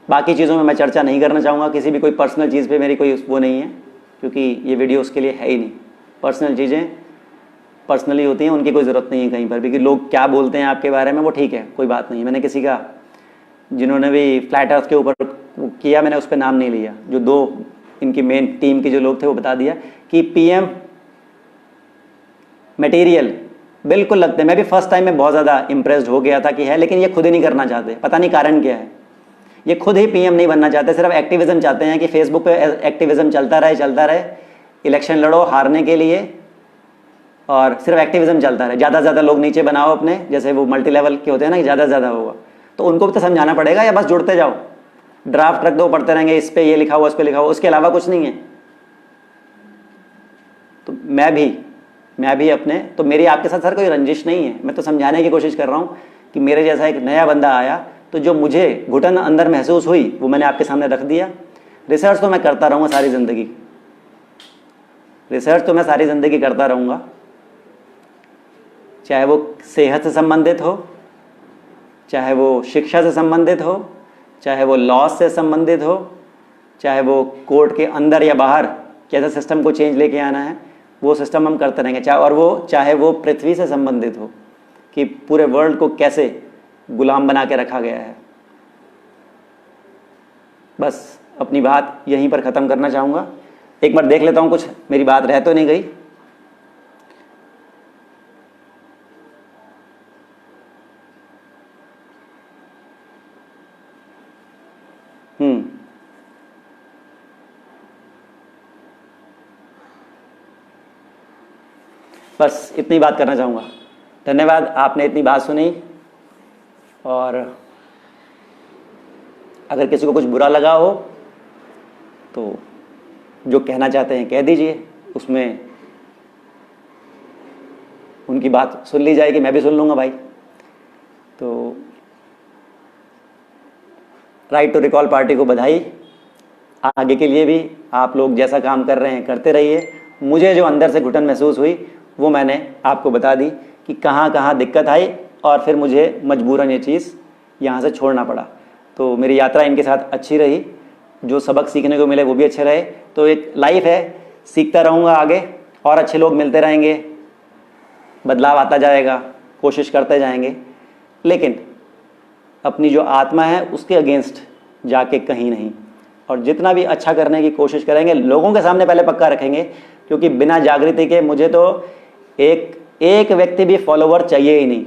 बाकी चीज़ों में मैं चर्चा नहीं करना चाहूँगा, किसी भी कोई पर्सनल चीज़ पे मेरी कोई वो नहीं है, क्योंकि ये वीडियो उसके लिए है ही नहीं। पर्सनल चीज़ें पर्सनली होती हैं, उनकी कोई ज़रूरत नहीं है कहीं पर भी कि लोग क्या बोलते हैं आपके बारे में, वो ठीक है, कोई बात नहीं। मैंने किसी का, जिन्होंने भी फ्लैट अर्थ के ऊपर वो किया मैंने, उस पर नाम नहीं लिया, जो 2 इनकी मेन टीम के जो लोग थे वो बता दिया कि पीएम मटेरियल बिल्कुल लगते हैं। मैं भी फर्स्ट टाइम में बहुत ज़्यादा इंप्रेस्ड हो गया था कि है, लेकिन ये खुद ही नहीं करना चाहते, पता नहीं कारण क्या है। ये खुद ही पीएम नहीं बनना चाहते, सिर्फ एक्टिविज्म चाहते हैं कि फेसबुक पे एक्टिविज्म चलता रहे, इलेक्शन लड़ो हारने के लिए, और सिर्फ एक्टिविज्म चलता रहे। ज़्यादा से ज़्यादा लोग नीचे बनाओ अपने, जैसे वो मल्टी लेवल के होते हैं ना कि ज़्यादा से ज़्यादा होगा, तो उनको भी तो समझाना पड़ेगा, या बस जुड़ते जाओ, ड्राफ्ट रख दो, पढ़ते रहेंगे, इस पर ये लिखा हुआ, उस पर लिखा हुआ, उसके अलावा कुछ नहीं है। तो मैं भी अपने, तो मेरी आपके साथ सर कोई रंजिश नहीं है, मैं तो समझाने की कोशिश कर रहा हूँ कि मेरे जैसा एक नया बंदा आया, तो जो मुझे घुटन अंदर महसूस हुई वो मैंने आपके सामने रख दिया। रिसर्च तो मैं करता रहूँगा सारी ज़िंदगी, रिसर्च तो मैं सारी ज़िंदगी करता रहूँगा, चाहे वो सेहत से संबंधित हो, चाहे वो शिक्षा से संबंधित हो, चाहे वो लॉ से संबंधित हो, चाहे वो कोर्ट के अंदर या बाहर कैसे सिस्टम को चेंज लेके आना है, वो सिस्टम हम करते रहेंगे। चाहे वो पृथ्वी से संबंधित हो कि पूरे वर्ल्ड को कैसे गुलाम बना के रखा गया है। बस अपनी बात यहीं पर ख़त्म करना चाहूँगा। एक बार देख लेता हूँ कुछ मेरी बात रह तो नहीं गई। बस इतनी बात करना चाहूँगा। धन्यवाद, आपने इतनी बात सुनी, और अगर किसी को कुछ बुरा लगा हो तो जो कहना चाहते हैं कह दीजिए, उसमें उनकी बात सुन ली जाएगी, मैं भी सुन लूँगा भाई। तो राइट टू रिकॉल पार्टी को बधाई, आगे के लिए भी आप लोग जैसा काम कर रहे हैं करते रहिए। मुझे जो अंदर से घुटन महसूस हुई वो मैंने आपको बता दी कि कहाँ कहाँ दिक्कत आई, और फिर मुझे मजबूरन ये चीज़ यहाँ से छोड़ना पड़ा। तो मेरी यात्रा इनके साथ अच्छी रही, जो सबक सीखने को मिले वो भी अच्छे रहे। तो एक लाइफ है, सीखता रहूँगा आगे, और अच्छे लोग मिलते रहेंगे, बदलाव आता जाएगा, कोशिश करते जाएंगे, लेकिन अपनी जो आत्मा है उसके अगेंस्ट जाके कहीं नहीं। और जितना भी अच्छा करने की कोशिश करेंगे, लोगों के सामने पहले पक्का रखेंगे, क्योंकि बिना जागृति के मुझे तो एक व्यक्ति भी फॉलोवर चाहिए ही नहीं,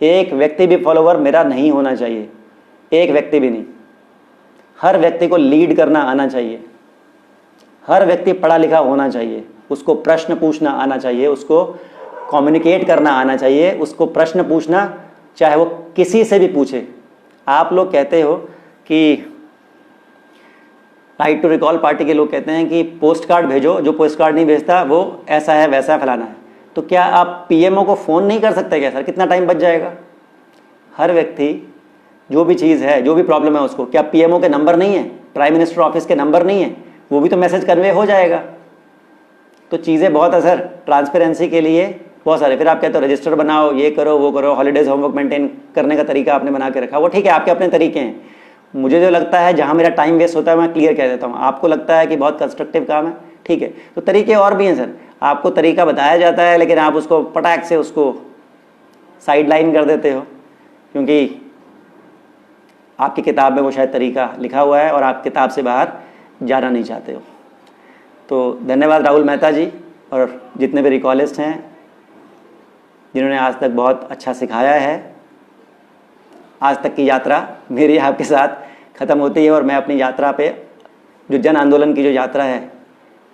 एक व्यक्ति भी फॉलोवर मेरा नहीं होना चाहिए, एक व्यक्ति भी नहीं। हर व्यक्ति को लीड करना आना चाहिए, हर व्यक्ति पढ़ा लिखा होना चाहिए, उसको प्रश्न पूछना आना चाहिए, उसको कम्युनिकेट करना आना चाहिए, उसको प्रश्न पूछना चाहे वो किसी से भी पूछे। आप लोग कहते हो कि राइट टू रिकॉल पार्टी के लोग कहते हैं कि पोस्ट कार्ड भेजो, जो पोस्ट कार्ड नहीं भेजता वो ऐसा है वैसा है फलाना है। तो क्या आप पीएमओ को फ़ोन नहीं कर सकते क्या सर? कितना टाइम बच जाएगा? हर व्यक्ति जो भी चीज़ है, जो भी प्रॉब्लम है उसको, क्या पीएमओ के नंबर नहीं है, प्राइम मिनिस्टर ऑफिस के नंबर नहीं है, वो भी तो मैसेज कन्वे हो जाएगा। तो चीज़ें बहुत असर ट्रांसपेरेंसी के लिए बहुत सारे। फिर आप कहते हो रजिस्टर बनाओ, ये करो वो करो, हॉलीडेज होमवर्क मेंटेन करने का तरीका आपने बना के रखा, वो ठीक है, आपके अपने तरीके हैं। मुझे जो लगता है जहाँ मेरा टाइम वेस्ट होता है मैं क्लियर कह देता हूँ। आपको लगता है कि बहुत कंस्ट्रक्टिव काम है, ठीक है, तो तरीके और भी हैं सर। आपको तरीका बताया जाता है लेकिन आप उसको पटाख से उसको साइड लाइन कर देते हो, क्योंकि आपकी किताब में वो शायद तरीका लिखा हुआ है और आप किताब से बाहर जाना नहीं चाहते हो। तो धन्यवाद राहुल मेहता जी और जितने भी रिकॉलिस्ट हैं जिन्होंने आज तक बहुत अच्छा सिखाया है। आज तक की यात्रा मेरी आपके साथ ख़त्म होती है और मैं अपनी यात्रा पे जो जन आंदोलन की जो यात्रा है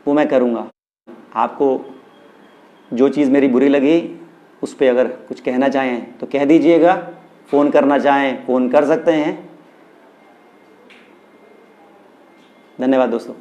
वो मैं करूँगा। आपको जो चीज़ मेरी बुरी लगी उस पर अगर कुछ कहना चाहें तो कह दीजिएगा, फ़ोन करना चाहें फ़ोन कर सकते हैं। धन्यवाद दोस्तों।